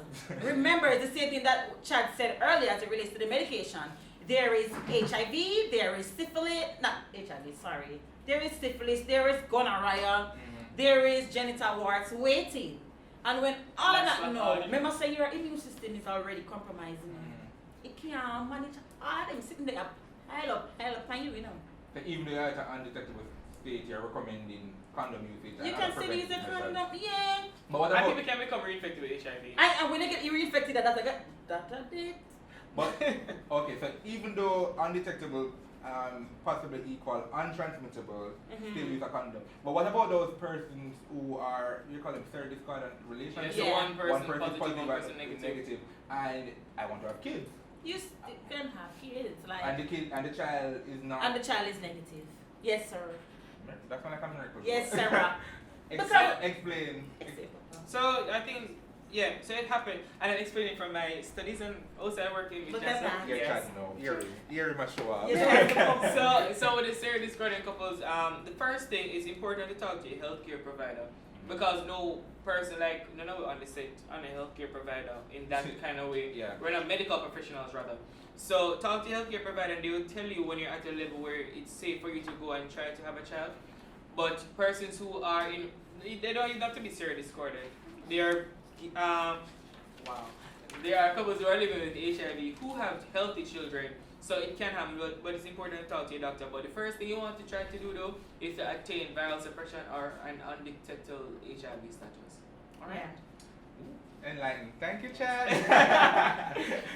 Speaker 3: remember, it's the same thing that Chad said earlier as it relates to the medication. There is HIV, there is syphilis, not HIV, sorry. There is syphilis, there is gonorrhea,
Speaker 1: Mhm.
Speaker 3: there is genital warts waiting. And when all of
Speaker 2: That's
Speaker 3: that,
Speaker 2: what
Speaker 3: no,
Speaker 2: all you-
Speaker 3: remember say your immune system is already compromising.
Speaker 1: Mhm.
Speaker 3: It can't manage all them sitting there, pile up on you, you know.
Speaker 1: So even though you're at an undetectable state, you're recommending condom usage. and
Speaker 3: You
Speaker 1: other
Speaker 3: can still use a
Speaker 1: preventive methods.
Speaker 3: condom, yeah.
Speaker 1: But what
Speaker 2: And
Speaker 1: about?
Speaker 2: people can become reinfected with HIV.
Speaker 3: And when they get reinfected, that's a bit.
Speaker 1: But okay, so even though undetectable possibly equal untransmittable,
Speaker 3: Mhm.
Speaker 1: still use a condom. But what about those persons who are, you call them discordant relationship?
Speaker 2: So
Speaker 3: Yeah.
Speaker 2: one person
Speaker 1: is
Speaker 2: positive, one person
Speaker 1: and
Speaker 2: negative.
Speaker 1: and I want to have kids,
Speaker 3: You still can have kids, like,
Speaker 1: and the child is not.
Speaker 3: and the child is negative. Yes, sir.
Speaker 1: That's not like a miracle.
Speaker 3: Yes, Sarah.
Speaker 1: Explain.
Speaker 2: So I think, yeah, so it happened, and I'm explaining from my studies, and also I work in
Speaker 3: Look
Speaker 2: JASL.
Speaker 3: at that.
Speaker 1: Yes. No. Eerie must show up.
Speaker 3: Yes.
Speaker 2: So with the serious discordant couples, the first thing is important to talk to your healthcare provider, because no person, like none of us on the set on a healthcare provider in that kind of way.
Speaker 1: Yeah.
Speaker 2: We're not medical professionals rather. So talk to your healthcare provider, and they will tell you when you're at a level where it's safe for you to go and try to have a child. But persons who are in, they don't even have to be serious discordant. They are there are couples who are living with HIV who have healthy children, so it can happen, but it's important to talk to your doctor. But the first thing you want to try to do though is to attain viral suppression or an undetectable HIV status. Alright?
Speaker 1: Enlightening. Thank you, Chad.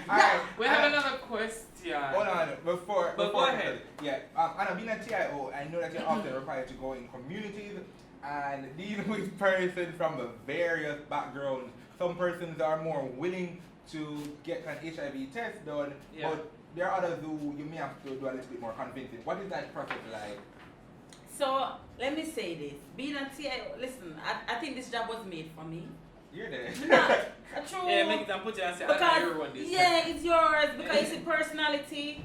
Speaker 2: Alright, we have another question.
Speaker 1: Hold on, before
Speaker 2: go ahead.
Speaker 1: Yeah, Anna, being a TIO, I know that you're often required to go in communities and deal with persons from the various backgrounds. Some persons are more willing to get an HIV test done, but there are others who you may have to do a little bit more convincing. What is that process like?
Speaker 3: So let me say this. Being a TIO, listen, I think this job was made for me.
Speaker 1: You're there.
Speaker 3: Not true.
Speaker 2: Yeah, make it and put it and say,
Speaker 3: because,
Speaker 2: I know this.
Speaker 3: yeah, it's yours because you see personality.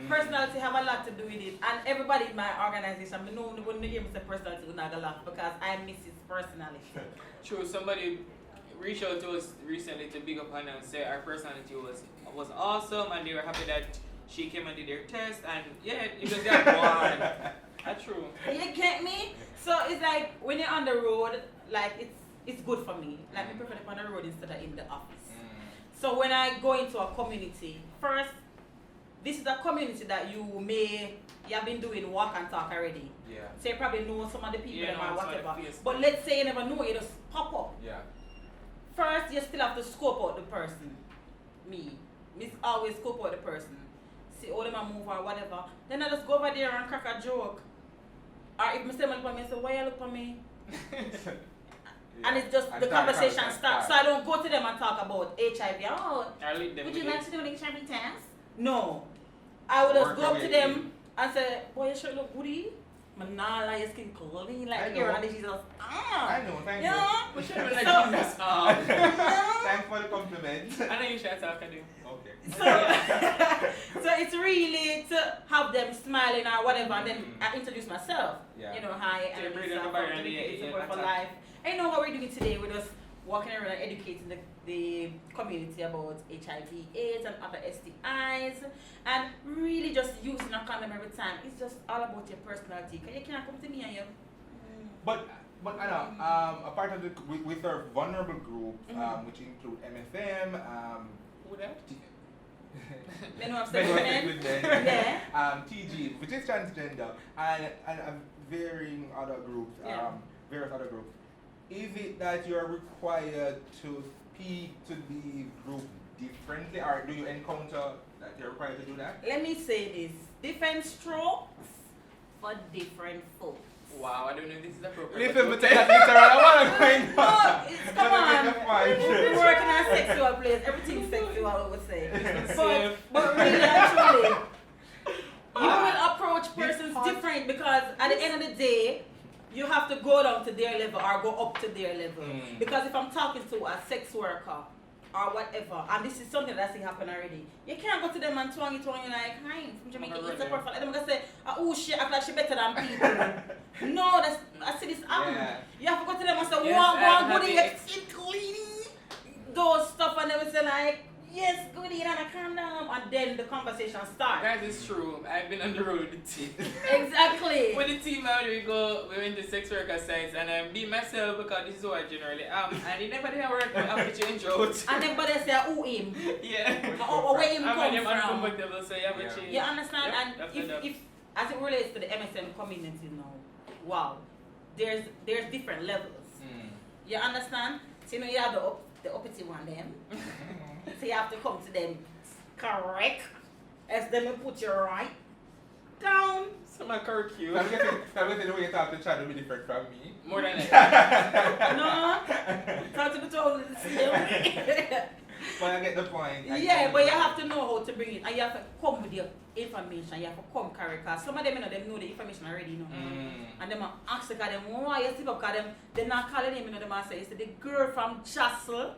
Speaker 3: Personality have a lot to do with it, and everybody in my organization, I know when they hear me say personality, we're not gonna laugh because I miss his personality.
Speaker 2: True, somebody reached out to us recently to big up Hannah and say our personality was awesome, and they were happy that she came and did their test, and yeah, it was that one. That's true.
Speaker 3: You get me? So it's like when you're on the road, like it's good for me. Like I prefer to be on the road instead of in the office. So when I go into a community, first, this is a community that you have been doing walk and talk already.
Speaker 1: Yeah.
Speaker 3: So you probably know some of the people or whatever.
Speaker 2: Yes.
Speaker 3: But let's say you never know, you just pop up.
Speaker 1: Yeah.
Speaker 3: First, you still have to scope out the person. Me always scope out the person. See all them a move or whatever. Then I just go over there and crack a joke. Or if I say look at me, I say, why you look at me? And it's just the conversation starts. So I don't go to them and talk about HIV. Oh, would you like to do an HIV test? No. I will just go up to them and say, boy, you sure look goody. Manala, your skin clean like here, and she's just,
Speaker 1: I know, thank you.
Speaker 2: We should have like this.
Speaker 1: Thanks for the compliment.
Speaker 2: I know you should talk to them.
Speaker 1: Okay.
Speaker 3: So it's really to have them smiling or whatever, and then I introduce myself.
Speaker 1: Yeah.
Speaker 3: You know, hi,
Speaker 2: So you
Speaker 3: I'm
Speaker 2: bring
Speaker 3: Lisa
Speaker 2: them
Speaker 3: from
Speaker 2: back and
Speaker 3: Dedicated
Speaker 2: they-
Speaker 3: Support
Speaker 2: yeah,
Speaker 3: for Life. I know what we're doing today. We're just walking around and educating the community about HIV, AIDS, and other STIs, and really just using a condom every time. It's just all about your personality. Cause you can't come to me and you.
Speaker 1: But Anna, a part of the we serve vulnerable groups, which include MSM,
Speaker 2: Who that?
Speaker 3: Men who have
Speaker 1: men
Speaker 3: sex
Speaker 1: who
Speaker 3: with
Speaker 1: have sex
Speaker 3: men.
Speaker 1: with men,
Speaker 3: Yeah.
Speaker 1: TG, which is transgender, and varying other groups,
Speaker 3: Yeah.
Speaker 1: various other groups. Is it that you're required to speak to these groups differently, or do you encounter that you're required to do that?
Speaker 3: Let me say this. Different strokes for different folks.
Speaker 2: Wow, I don't know if this is appropriate.
Speaker 1: Listen, but that's literal. I want to find
Speaker 3: No,
Speaker 1: out.
Speaker 3: come on.
Speaker 1: Fine.
Speaker 3: We work in a sexual place. Everything's sexual, I would say.
Speaker 2: Safe.
Speaker 3: But really and truly, you will approach persons different because at the end of the day, you have to go down to their level or go up to their level. Because if I'm talking to a sex worker or whatever, and this is something that's happen already, you can't go to them and twang like, hi, from Jamaica, it's a perfect. And I'm gonna say, oh, she act like she better than people. No, I see this happen.
Speaker 1: Yeah.
Speaker 3: You have to go to them and say,
Speaker 2: Yes,
Speaker 3: one
Speaker 2: I'm
Speaker 3: goodie,
Speaker 2: happy.
Speaker 3: it's clean. Those stuff, and they will say like, yes, goodie, and I calm down, and then the conversation starts.
Speaker 2: Guys, it's true. I've been on the road with the team.
Speaker 3: Exactly.
Speaker 2: With the team out, we went to sex worker sites, and be myself because this is who I generally am. And it never did work. I have to change out.
Speaker 3: And then but they say, who him?
Speaker 2: Yeah.
Speaker 3: Or where him
Speaker 2: I'm
Speaker 3: come
Speaker 2: them
Speaker 3: from.
Speaker 2: uncomfortable, so you have to change.
Speaker 3: You understand?
Speaker 2: Yep,
Speaker 3: And
Speaker 2: that's
Speaker 3: if as it relates to the MSM community now, wow, there's different levels. You understand? So you know you have the uppity one them. So you have to come to them correct. As them will put you right down.
Speaker 2: Some are correct you.
Speaker 1: I'm guessing the way you talk to Chad will be different from me.
Speaker 2: More than that.
Speaker 3: No. Talk to the total same.
Speaker 1: But I get the point.
Speaker 3: Yeah, but you have to know how to bring it, and you have to come with your information, you have to come carry, because some of them, them know the information already, And them ask the guy, why you still up, because they're not calling him, them say, it's the girl from JASL.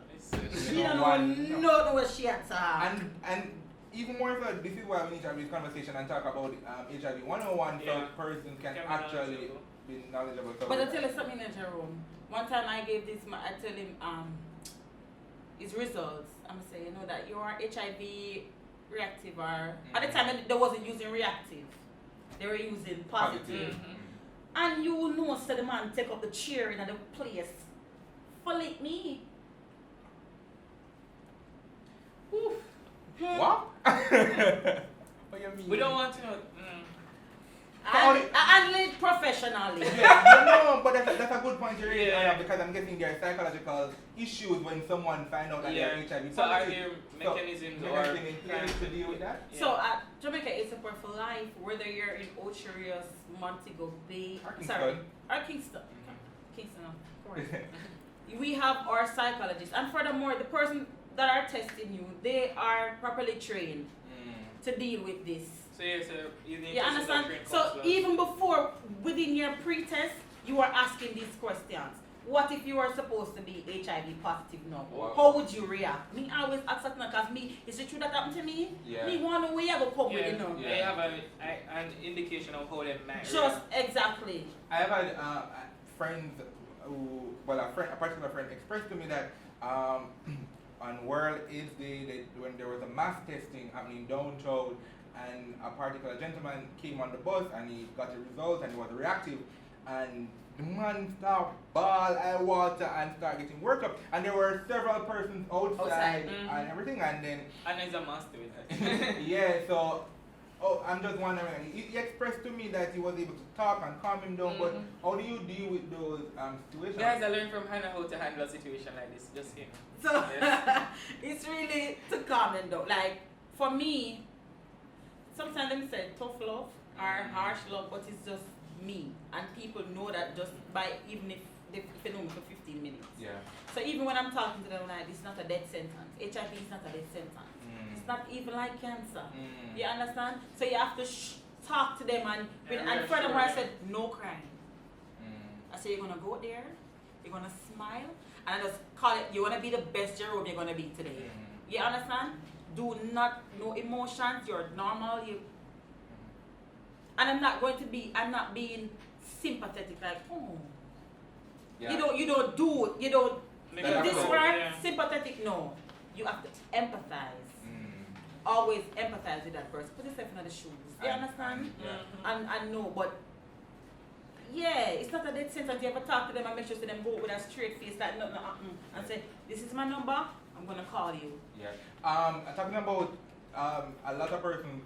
Speaker 3: She don't know what she had to have.
Speaker 1: And even more so, this is why we need to have this conversation and talk about HIV 101 so person can actually be knowledgeable.
Speaker 3: But I tell you something, Jerome. One time I gave this, I tell him his results. I'm saying, that you are HIV reactive, or at the time they wasn't using reactive, they were using positive. And you know, so the man take up the chair in the place, lick me. Oof.
Speaker 1: What? What you mean?
Speaker 2: We don't want to know.
Speaker 3: I handle it professionally.
Speaker 1: But that's a good point you raise, because I'm guessing there are psychological issues when someone finds out that they're HIV.
Speaker 2: So are there mechanisms
Speaker 1: or in place to deal with that?
Speaker 3: So at Jamaica is support for life, whether you're in Ocherius, Montego Bay, or Kingston. Kingston, of course. We have our psychologists, and furthermore, the person that are testing you, they are properly trained to deal with this.
Speaker 2: So you
Speaker 3: understand? So even before, within your pre-test, you are asking these questions. What if you are supposed to be HIV positive now?
Speaker 1: Wow.
Speaker 3: How would you react? Me always ask that because is it true that happened to me?
Speaker 1: Yeah.
Speaker 3: Me want to know where you go come with it now.
Speaker 2: They have an indication of how they might
Speaker 3: react. Exactly.
Speaker 1: I have had friends who, a particular friend expressed to me that on World AIDS Day, when there was a mass testing happening downtown, and a particular gentleman came on the bus and he got the results and he was reactive, and the man started ball eye water and started getting worked up, and there were several persons outside and everything, and then
Speaker 2: there's a master with that.
Speaker 1: yeah, so I'm just wondering, he expressed to me that he was able to talk and calm him down, but how do you deal with those situations?
Speaker 2: Guys, I learned from Hannah how to handle a situation like this, just him.
Speaker 3: So it's really to calm him down. Like for me, sometimes them say tough love or harsh love, but it's just me. And people know that just by, even if they know me for 15 minutes.
Speaker 1: Yeah.
Speaker 3: So even when I'm talking to them, like, it's not a death sentence. HIV is not a death sentence. It's not even like cancer. You understand? So you have to talk to them, and furthermore I said, no crying. I said, you're going to go there, you're going to smile, and I just call it, you want to be the best Jerome you're going to be today. You understand? Do not, no emotions, you're normal, and I'm not being sympathetic, like, you don't do this word, sympathetic, no. You have to empathize. Always empathize with that person. Put yourself in the shoes. You understand? And no, but it's not a dead sentence. You ever talk to them and make sure them go with a straight face like nothing happened and say, this is my number, I'm gonna call you.
Speaker 1: Talking about a lot of persons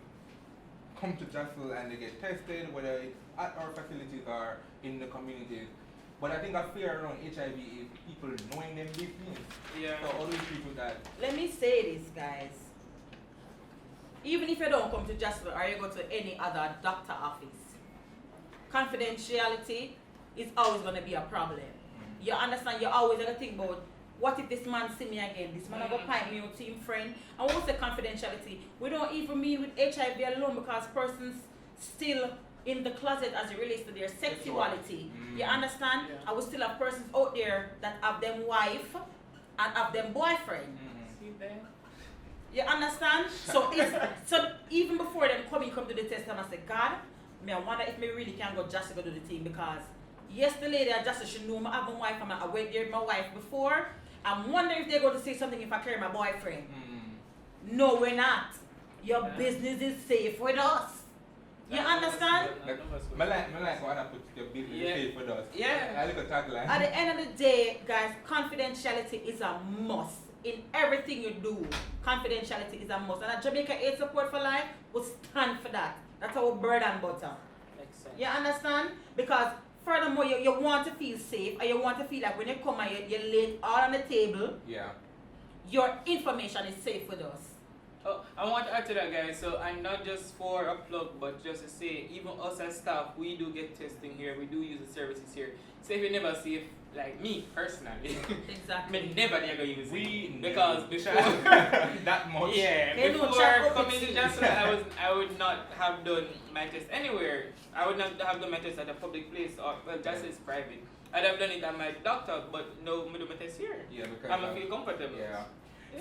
Speaker 1: come to JASL and they get tested, whether it's at our facilities or in the communities. But I think a fear around HIV is people knowing them these things. So how do you treat with that?
Speaker 3: Let me say this, guys. Even if you don't come to JASL or you go to any other doctor office, confidentiality is always going to be a problem. You understand? You always got to think about, what if this man see me again? This man will pipe me out to him friend. And what's the confidentiality? We don't even mean with HIV alone, because persons still in the closet as it relates to their sexuality. You understand? I will still have persons out there that have them wife and have them boyfriend.
Speaker 2: See there?
Speaker 3: You understand? So even before them come to the test, and I say, God, I wonder if me really can go just to go do the thing, because yes, the lady I just should know I have a wife, I went there with my wife before. I'm wondering if they're going to say something if I carry my boyfriend. No, we're not. Your business is safe with us. You understand?
Speaker 1: I like when I put your business is safe with us. I like a tagline.
Speaker 3: At the end of the day, guys, confidentiality is a must. In everything you do, confidentiality is a must. And at Jamaica AIDS Support for Life will stand for that. That's our bread and butter.
Speaker 2: Makes sense.
Speaker 3: You understand? Because furthermore, you want to feel safe, and you want to feel like when you come and you lay it all on the table, your information is safe with us.
Speaker 2: Oh, I want to add to that, guys. So, and not just for a plug, but just to say, even us as staff, we do get testing here. We do use the services here. So if you never see, if, like me personally,
Speaker 3: Exactly.
Speaker 2: me never ever use
Speaker 1: We
Speaker 2: it because
Speaker 1: never
Speaker 2: before
Speaker 1: that much.
Speaker 2: yeah,
Speaker 3: They don't
Speaker 2: before
Speaker 3: check up
Speaker 2: coming
Speaker 3: with
Speaker 2: to
Speaker 3: you.
Speaker 2: JASL, I would not have done my test anywhere. I would not have done my test at a public place or well, JASL is private. I'd have done it at my doctor, but no, I do my test here.
Speaker 1: Yeah, because
Speaker 2: I'm gonna feel comfortable.
Speaker 1: yeah.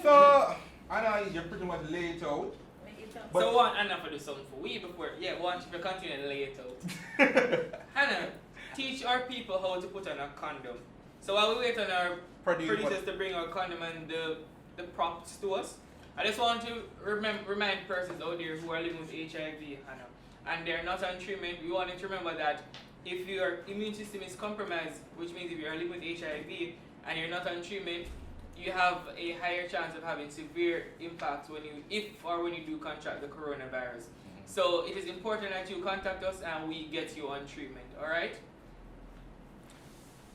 Speaker 1: So I know you're pretty much laid out. But
Speaker 2: So one, Anna, for do something for we before. Yeah, one, if you continue to lay it out. Hannah, teach our people how to put on a condom. So while we wait on our producers to bring our condom and the props to us, I just want to remind persons out there who are living with HIV, Hannah, and they're not on treatment. We want you to remember that if your immune system is compromised, which means if you are living with HIV and you're not on treatment, you have a higher chance of having severe impacts when you do contract the coronavirus. So it is important that you contact us and we get you on treatment. All right?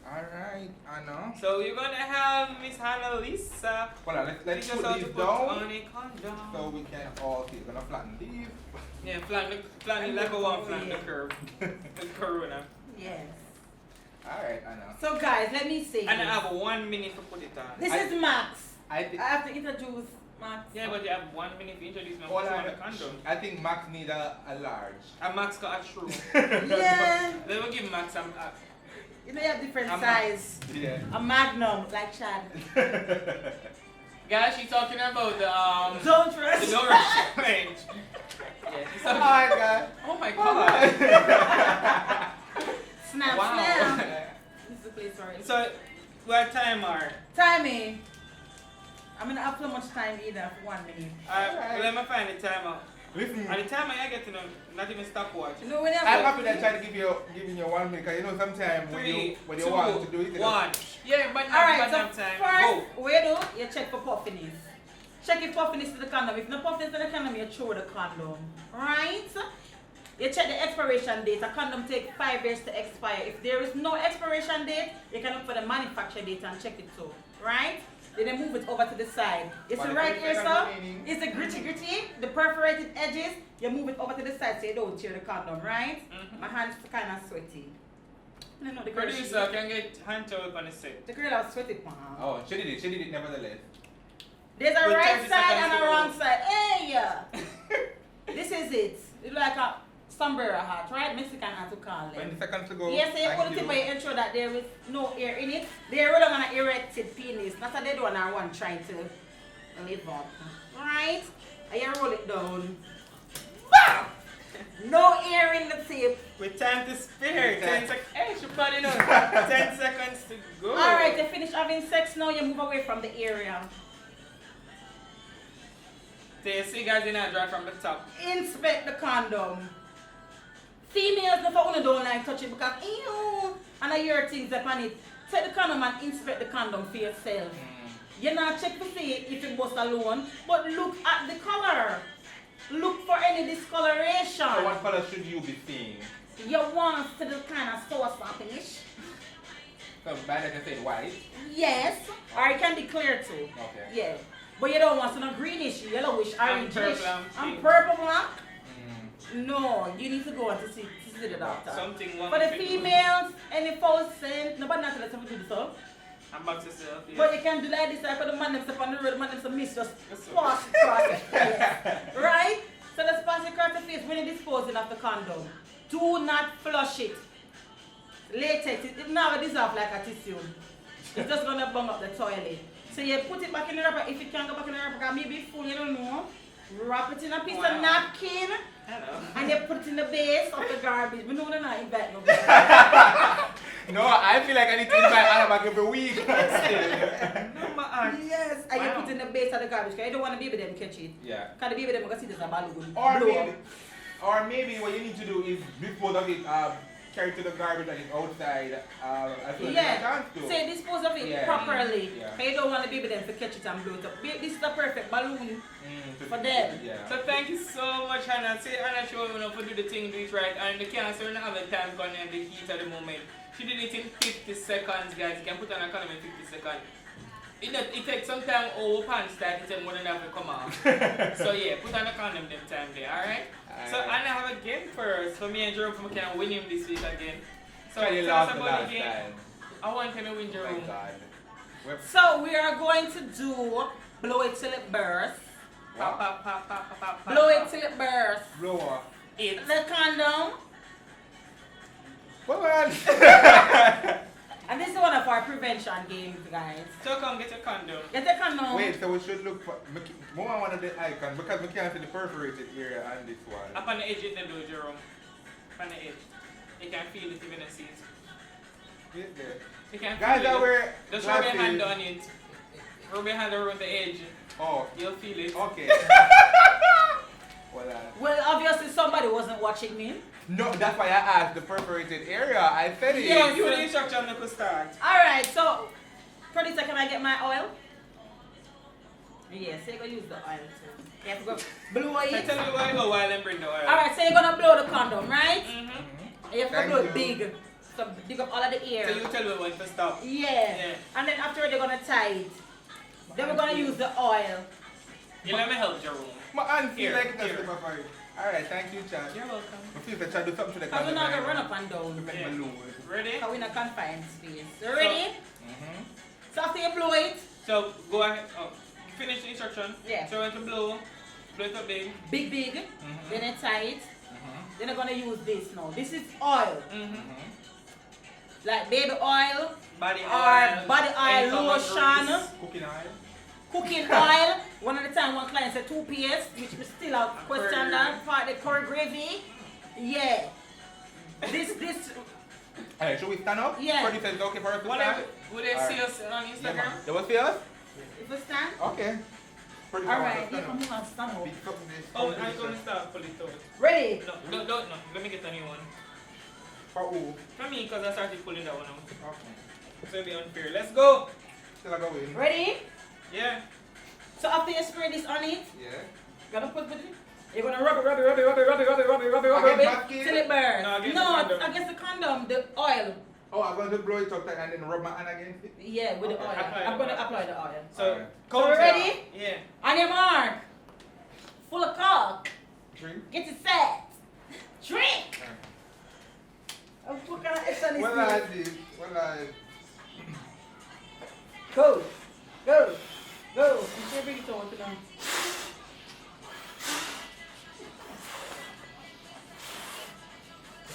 Speaker 1: Alright, I know.
Speaker 2: So you're gonna have Miss Hannah Lisa.
Speaker 1: Well, let's
Speaker 2: teach us
Speaker 1: put
Speaker 2: how
Speaker 1: these
Speaker 2: to put
Speaker 1: down
Speaker 2: on a condom.
Speaker 1: so we can all see. We're gonna flatten these.
Speaker 2: Yeah, flatten it like a one, flatten the curve. The corona.
Speaker 3: Yes.
Speaker 1: Alright, I know.
Speaker 3: So guys, let me say
Speaker 2: And I
Speaker 3: this.
Speaker 2: have 1 minute to put it on.
Speaker 3: This is Max.
Speaker 1: I
Speaker 3: I
Speaker 1: think
Speaker 3: have to introduce Max.
Speaker 2: Yeah, but you have 1 minute to introduce me
Speaker 1: all
Speaker 2: on the
Speaker 1: I,
Speaker 2: condom.
Speaker 1: I think Max need a large.
Speaker 2: And Max got a true.
Speaker 3: Yeah.
Speaker 2: Then we'll give Max some.
Speaker 3: You know you have different
Speaker 2: A
Speaker 3: size.
Speaker 1: Yeah.
Speaker 3: A magnum, like Chad.
Speaker 2: Guys, she's talking about the
Speaker 3: Don't
Speaker 2: the
Speaker 3: rush.
Speaker 2: no rush range. Yeah, she's talking.
Speaker 1: Alright, guys.
Speaker 2: Oh my god.
Speaker 3: Snap,
Speaker 2: Wow.
Speaker 3: snap. This is the place for it.
Speaker 2: So, what time are?
Speaker 3: Timing. I'm gonna have so much time either for 1 minute.
Speaker 2: Well, let me find the timer.
Speaker 1: Listen,
Speaker 2: At the time I get to know, not even stopwatch.
Speaker 3: You know when you
Speaker 1: I'm
Speaker 3: have
Speaker 1: happy that I try to giving you 1 minute because you know sometimes when you
Speaker 2: 2,
Speaker 1: want to do it, you know,
Speaker 2: 1. Yeah, but not
Speaker 3: Alright, so
Speaker 2: enough time.
Speaker 3: first, what you do, you check for puffiness. Check if puffiness to the condom. If no puffiness to the condom, you throw the condom. Right? You check the expiration date. A condom takes 5 years to expire. If there is no expiration date, you can look for the manufacture date and check it too. Right? Then you move it over to the side. It's the right ear, so it's the gritty, the perforated edges. You move it over to the side so you don't tear the condom, right?
Speaker 2: Mhm.
Speaker 3: My hands kind of sweaty. No, the girl,
Speaker 2: Producer can get hand towel on the set.
Speaker 3: the girl was sweaty. Mom.
Speaker 1: Oh, she did it nevertheless.
Speaker 3: There's a
Speaker 2: With
Speaker 3: right
Speaker 2: 30
Speaker 3: side and
Speaker 2: seconds
Speaker 3: a
Speaker 2: to go.
Speaker 3: wrong side. Hey! This is it. It's like a sombrero hat, right? Mexican hat to call
Speaker 1: 20
Speaker 3: it.
Speaker 1: seconds to go.
Speaker 3: Yes, so you
Speaker 1: Thank
Speaker 3: put it in and ensure that there is no air in it. They're really on an erected penis. Not that they don't want one trying to live up. Right? And you roll it down. Bam! No air in the tip.
Speaker 2: With time to spare.
Speaker 1: With
Speaker 2: 10
Speaker 1: time.
Speaker 2: seconds. Hey, she put it on. 10 seconds to go.
Speaker 3: Alright, you finish having sex now, you move away from the area.
Speaker 2: So you see guys in a dry from the top.
Speaker 3: Inspect the condom. Females, the phone don't like touch it because ew, and I hear things up on it. Take the condom and inspect the condom for yourself. You not check to see if it was alone, but look at the color. Look for any discoloration.
Speaker 1: So what color should you be seeing?
Speaker 3: You want to the kind of sauce finish.
Speaker 1: So by that I say white.
Speaker 3: Yes, or it can be clear too.
Speaker 1: Okay.
Speaker 3: Yeah, but you don't want some greenish, yellowish,
Speaker 2: And
Speaker 3: orangish,
Speaker 2: purple and
Speaker 3: and
Speaker 2: pink.
Speaker 3: purple black.
Speaker 1: Mm.
Speaker 3: No, you need to go and to see the doctor.
Speaker 2: Something
Speaker 3: For the females, any false scent, nobody not tell us how to do this up.
Speaker 2: I'm back to yourself. Yeah.
Speaker 3: But you can do like this, like when the man them on the road, the man them some mist just
Speaker 2: That's
Speaker 3: splash across your face. Right? So the splash across your face when you're disposing of the condom. Do not flush it. Latex, it never dissolve like a tissue. It's just gonna bung up the toilet. So you put it back in the wrapper. If it can't go back in the wrapper, because maybe it's full, you don't know. Wrap it in a piece
Speaker 2: Wow.
Speaker 3: of napkin.
Speaker 2: Hello.
Speaker 3: And you put it in the base of the garbage. We know they're not invite nobody.
Speaker 1: No, I feel like I need to invite Anna back every week.
Speaker 2: No, my aunt.
Speaker 3: Yes, and you
Speaker 2: Wow.
Speaker 3: put it in the base of the garbage because you don't want the baby them catch it.
Speaker 1: Yeah.
Speaker 3: Because the baby them going to see this as a balloon.
Speaker 1: Or
Speaker 3: blow
Speaker 1: maybe,
Speaker 3: up.
Speaker 1: or maybe what you need to do is dispose of it, carry it to the garbage and it's outside as soon as you
Speaker 3: Yeah,
Speaker 1: have a chance to.
Speaker 3: so you dispose of it
Speaker 1: Yeah.
Speaker 3: properly.
Speaker 1: Yeah.
Speaker 3: Because you don't want the baby them to catch it and blow it up. This is the perfect balloon.
Speaker 1: Mm,
Speaker 3: For them.
Speaker 1: Yeah.
Speaker 2: So thank you so much, Hannah. See, Hannah showed me to do the thing, do it right, and the cancer don't have a time gun and the heat at the moment. She did it in 50 seconds, guys. You can put on a condom in 50 seconds. It takes some time over pants start to more than have to come off. So yeah, put on a condom them time there, alright? So and I have a game first. So me and Jerome can win him this week again. So
Speaker 1: Tell you
Speaker 2: tell us
Speaker 1: last
Speaker 2: about the game.
Speaker 1: time.
Speaker 2: I want him to win
Speaker 1: Oh
Speaker 2: Jerome.
Speaker 1: my God.
Speaker 3: So we are going to do blow it till it bursts.
Speaker 2: Pop, pop, pop, pop, pop, pop,
Speaker 3: Blow
Speaker 2: pop.
Speaker 3: it till it bursts.
Speaker 1: Blow off.
Speaker 2: It.
Speaker 3: The condom.
Speaker 1: Well, man.
Speaker 3: And this is one of our prevention games, guys.
Speaker 2: So come get a condom.
Speaker 3: Get the condom.
Speaker 1: Wait, so we should look for more one of the icons because we can't see the perforated area on this one.
Speaker 2: Up on the edge of the door, Jerome. Up on the edge. You can feel it even see it.
Speaker 1: Yes, there.
Speaker 2: You can
Speaker 1: Guys,
Speaker 2: feel
Speaker 1: that
Speaker 2: it.
Speaker 1: were
Speaker 2: Just rub your hand on it. Rub your hand around the edge.
Speaker 1: Oh,
Speaker 2: You'll feel it.
Speaker 1: okay.
Speaker 3: Well, obviously somebody wasn't watching me.
Speaker 1: No, that's why I asked the perforated area. I said it.
Speaker 3: Yes.
Speaker 2: You the instruction to start.
Speaker 3: Alright, so producer, can I get my oil? Yes, so you're gonna use the oil too. You have to go blow
Speaker 2: So
Speaker 3: it.
Speaker 2: tell me where you go while I bring the oil.
Speaker 3: Alright, so you're gonna blow the condom, right?
Speaker 2: Mm-hmm.
Speaker 3: You have to
Speaker 1: Thank
Speaker 3: blow
Speaker 1: you.
Speaker 3: it big. So dig up all of the air.
Speaker 2: So you tell me when to stop.
Speaker 3: Yeah.
Speaker 2: Yeah.
Speaker 3: And then after they're gonna tie it. Then we're gonna use the oil.
Speaker 2: You let me help Jerome.
Speaker 1: My aunt feel
Speaker 2: Here,
Speaker 1: like that's
Speaker 2: here.
Speaker 1: my fight. Alright, thank you, Chad.
Speaker 2: You're welcome.
Speaker 1: I feel like Chad do something to the
Speaker 3: Because we're not
Speaker 1: camera.
Speaker 3: gonna run up and down.
Speaker 1: Like
Speaker 2: Yeah.
Speaker 1: balloon.
Speaker 2: Ready?
Speaker 3: Because we're in a confined space. So ready?
Speaker 1: Mm-hmm.
Speaker 3: So after you blow it,
Speaker 2: So go ahead. Oh, finish the instruction.
Speaker 3: Yeah.
Speaker 2: So when to blow it up big.
Speaker 3: big,
Speaker 1: Mhm.
Speaker 3: then it's tight.
Speaker 1: Mm-hmm.
Speaker 3: Then I'm gonna use this now. This is oil.
Speaker 2: Mm-hmm.
Speaker 3: Like baby oil,
Speaker 2: Body
Speaker 3: or
Speaker 2: oil.
Speaker 3: body
Speaker 2: any
Speaker 3: oil,
Speaker 2: form of
Speaker 3: lotion,
Speaker 2: grease.
Speaker 1: Cooking oil.
Speaker 3: cooking oil. One at a time, one client said toothpaste, which we still have question
Speaker 2: curry
Speaker 3: that part, the curry gravy. Yeah. This,
Speaker 1: Alright, should we stand up?
Speaker 3: Yeah.
Speaker 1: Producer, is it okay for us to
Speaker 2: Whatever.
Speaker 1: stand?
Speaker 2: Would they see us on
Speaker 1: Yeah,
Speaker 2: Instagram?
Speaker 1: man. They will see us?
Speaker 3: if we stand.
Speaker 1: Okay. Producer,
Speaker 3: Alright,
Speaker 1: stand
Speaker 3: yeah,
Speaker 1: up.
Speaker 3: I'm gonna stand up.
Speaker 1: Big something this.
Speaker 2: Oh, I'm going to start pull it out.
Speaker 3: Ready?
Speaker 2: No, don't. Let me get a new one.
Speaker 1: For who?
Speaker 2: For me, because I started pulling that one out.
Speaker 1: Okay.
Speaker 2: So it'll be unfair. Let's go.
Speaker 1: Still I go in.
Speaker 3: Ready?
Speaker 2: Yeah.
Speaker 3: So after you spray this on it,
Speaker 1: Yeah.
Speaker 3: gonna put it. You're gonna rub it
Speaker 1: Against
Speaker 3: till it burns.
Speaker 2: No, against the
Speaker 3: No,
Speaker 2: condom.
Speaker 3: against the condom, the oil.
Speaker 1: Oh, I'm going to blow it up tight and then rub my hand against it?
Speaker 3: Yeah, with the
Speaker 1: Okay.
Speaker 3: oil.
Speaker 2: Apply
Speaker 3: I'm
Speaker 2: the
Speaker 3: gonna
Speaker 2: oil.
Speaker 3: apply the oil.
Speaker 2: So,
Speaker 1: Alright.
Speaker 3: So
Speaker 2: count
Speaker 3: we're
Speaker 2: it
Speaker 3: ready?
Speaker 2: out. Yeah.
Speaker 3: On your mark. Full of cock.
Speaker 1: Drink.
Speaker 3: Get it set. Drink. Oh, what kind of action is
Speaker 1: Well, I
Speaker 3: this?
Speaker 1: did. Well, I.
Speaker 3: Go. Go. Go. I'm sure bring it over to them.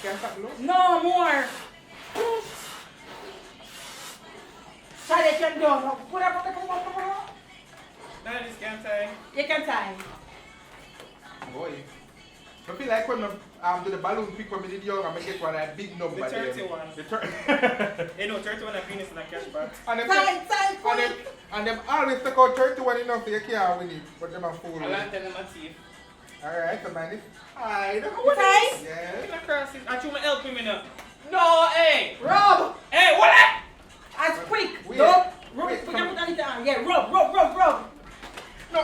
Speaker 1: Can't stop blow?
Speaker 3: No more. Try they can go. Put up.
Speaker 2: Now this can tie.
Speaker 3: You can tie.
Speaker 1: Boy. I feel like when I do the balloon pick when I did young, I get one that big number.
Speaker 2: The 31.
Speaker 1: The 30.
Speaker 2: You know, 31 and penis in a cash bag.
Speaker 1: And them,
Speaker 3: Tie,
Speaker 1: and them, and them always take out 31 enough so you can't win it. But them are fool.
Speaker 2: I'll tell them my teeth.
Speaker 1: Alright, so man, it's hide.
Speaker 3: Tie.
Speaker 1: Yeah.
Speaker 2: Can I cross it? I should help him now. No, hey!
Speaker 3: Rub.
Speaker 2: Hey, what that?
Speaker 3: As quick.
Speaker 1: Wait.
Speaker 3: Don't. Rub.
Speaker 1: Wait,
Speaker 3: Put
Speaker 1: come
Speaker 3: your foot on it down. Yeah, rub.
Speaker 1: No, nah,
Speaker 3: Rub.
Speaker 2: You're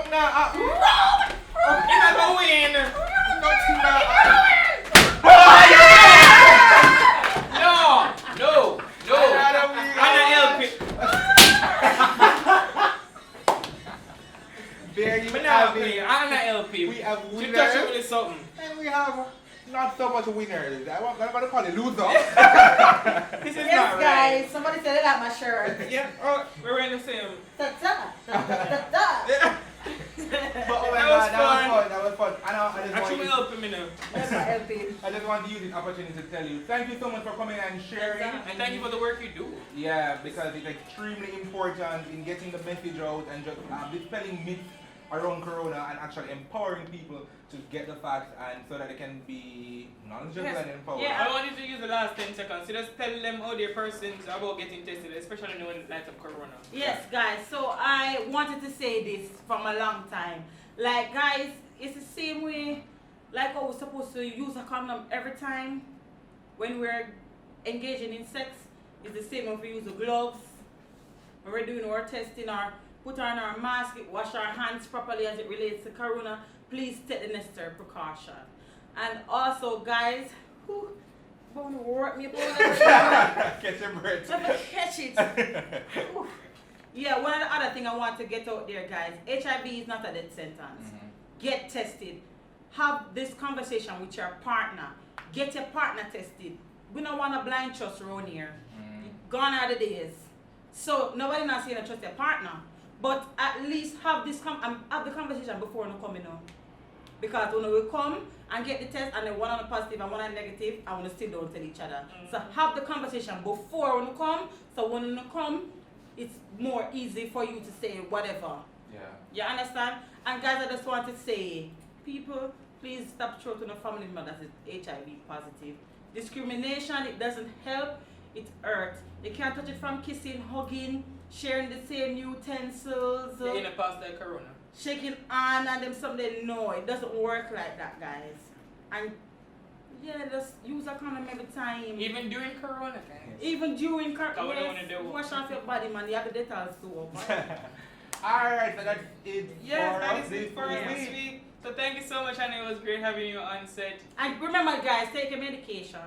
Speaker 2: not going to win.
Speaker 1: nothing now.
Speaker 2: No. I'm not helping.
Speaker 1: There you
Speaker 2: I'm
Speaker 1: have
Speaker 2: not
Speaker 1: it.
Speaker 2: helping.
Speaker 1: We have
Speaker 2: You
Speaker 1: winners.
Speaker 2: touch it with something.
Speaker 1: And we have not so much winners. I'm going to call it loser.
Speaker 2: This is
Speaker 3: Yes,
Speaker 2: not
Speaker 3: guys.
Speaker 2: right.
Speaker 3: Somebody said it at my shirt.
Speaker 2: Yeah, oh, we're wearing the same.
Speaker 3: Da da da da da.
Speaker 1: But oh my
Speaker 2: That
Speaker 1: God,
Speaker 2: was
Speaker 1: that was fun. And I just
Speaker 2: I
Speaker 1: want
Speaker 2: should
Speaker 1: you,
Speaker 2: help him now.
Speaker 3: That's my LP.
Speaker 1: I just want to use this opportunity to tell you, thank you so much for coming and sharing.
Speaker 2: And thank you for the work you do.
Speaker 1: Yeah, because it's extremely important in getting the message out and just dispelling myths around Corona and actually empowering people to get the facts and so that they can be knowledgeable
Speaker 3: Yes.
Speaker 1: and empowered.
Speaker 3: Yeah.
Speaker 2: I wanted to use the last 10 seconds to just tell them how their persons about getting tested, especially in the light of Corona.
Speaker 3: Yes, guys. So I wanted to say this from a long time. Like, guys, it's the same way like how we're supposed to use a condom every time when we're engaging in sex. It's the same when we use the gloves, when we're doing our testing, or put on our mask, wash our hands properly as it relates to Corona. Please take the necessary precaution. And also, guys, who want to work me up over there?
Speaker 1: Catch your breath.
Speaker 3: So if I catch it. Yeah, one of the other thing I want to get out there, guys, HIV is not a death sentence. Get tested. Have this conversation with your partner. Get your partner tested. We don't want a blind trust around here. Gone are the days. So nobody not saying to trust your partner. But at least have this have the conversation before you come in. Because when we come and get the test and then one on the positive and one on the negative, I want to still don't tell each other. So have the conversation before when you come. So when you come, it's more easy for you to say whatever.
Speaker 1: Yeah.
Speaker 3: You understand? And guys, I just want to say, people, please stop short on a family member that is HIV positive. Discrimination, it doesn't help, it hurts. You can't touch it from kissing, hugging, sharing the same utensils.
Speaker 2: You're in a past like corona.
Speaker 3: Shaking hand and them something. No, it doesn't work like that, guys. And yeah, just use a condom every time.
Speaker 2: Even during corona, guys.
Speaker 3: Even during corona.
Speaker 2: Yes,
Speaker 3: wash off your body, man. You have the Dettol soap.
Speaker 1: Alright, so that's it
Speaker 2: Yes,
Speaker 1: for
Speaker 2: that
Speaker 1: us
Speaker 2: is it for us this week. So thank you so much, and it was great having you on set.
Speaker 3: And remember, guys, take your medication.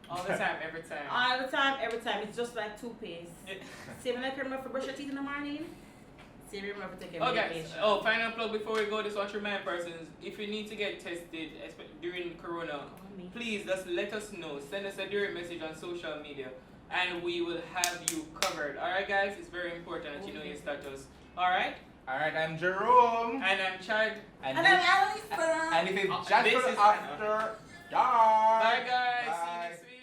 Speaker 2: All the time, every time.
Speaker 3: All the time, every time. It's just like toothpaste. Same like remember for brush your teeth in the morning. Same remember for take your medication.
Speaker 2: Oh, final plug before we go. Just want to remind persons, if you need to get tested during corona, please just let us know. Send us a direct message on social media, and we will have you covered. Alright, guys? It's very important that you know your status. Alright?
Speaker 1: Alright, I'm Jerome.
Speaker 2: And I'm Chad.
Speaker 3: And I'm Alison.
Speaker 1: And if it's
Speaker 2: This
Speaker 1: just
Speaker 2: is
Speaker 1: after dark.
Speaker 2: Bye, guys.
Speaker 1: Bye.
Speaker 2: See you next week.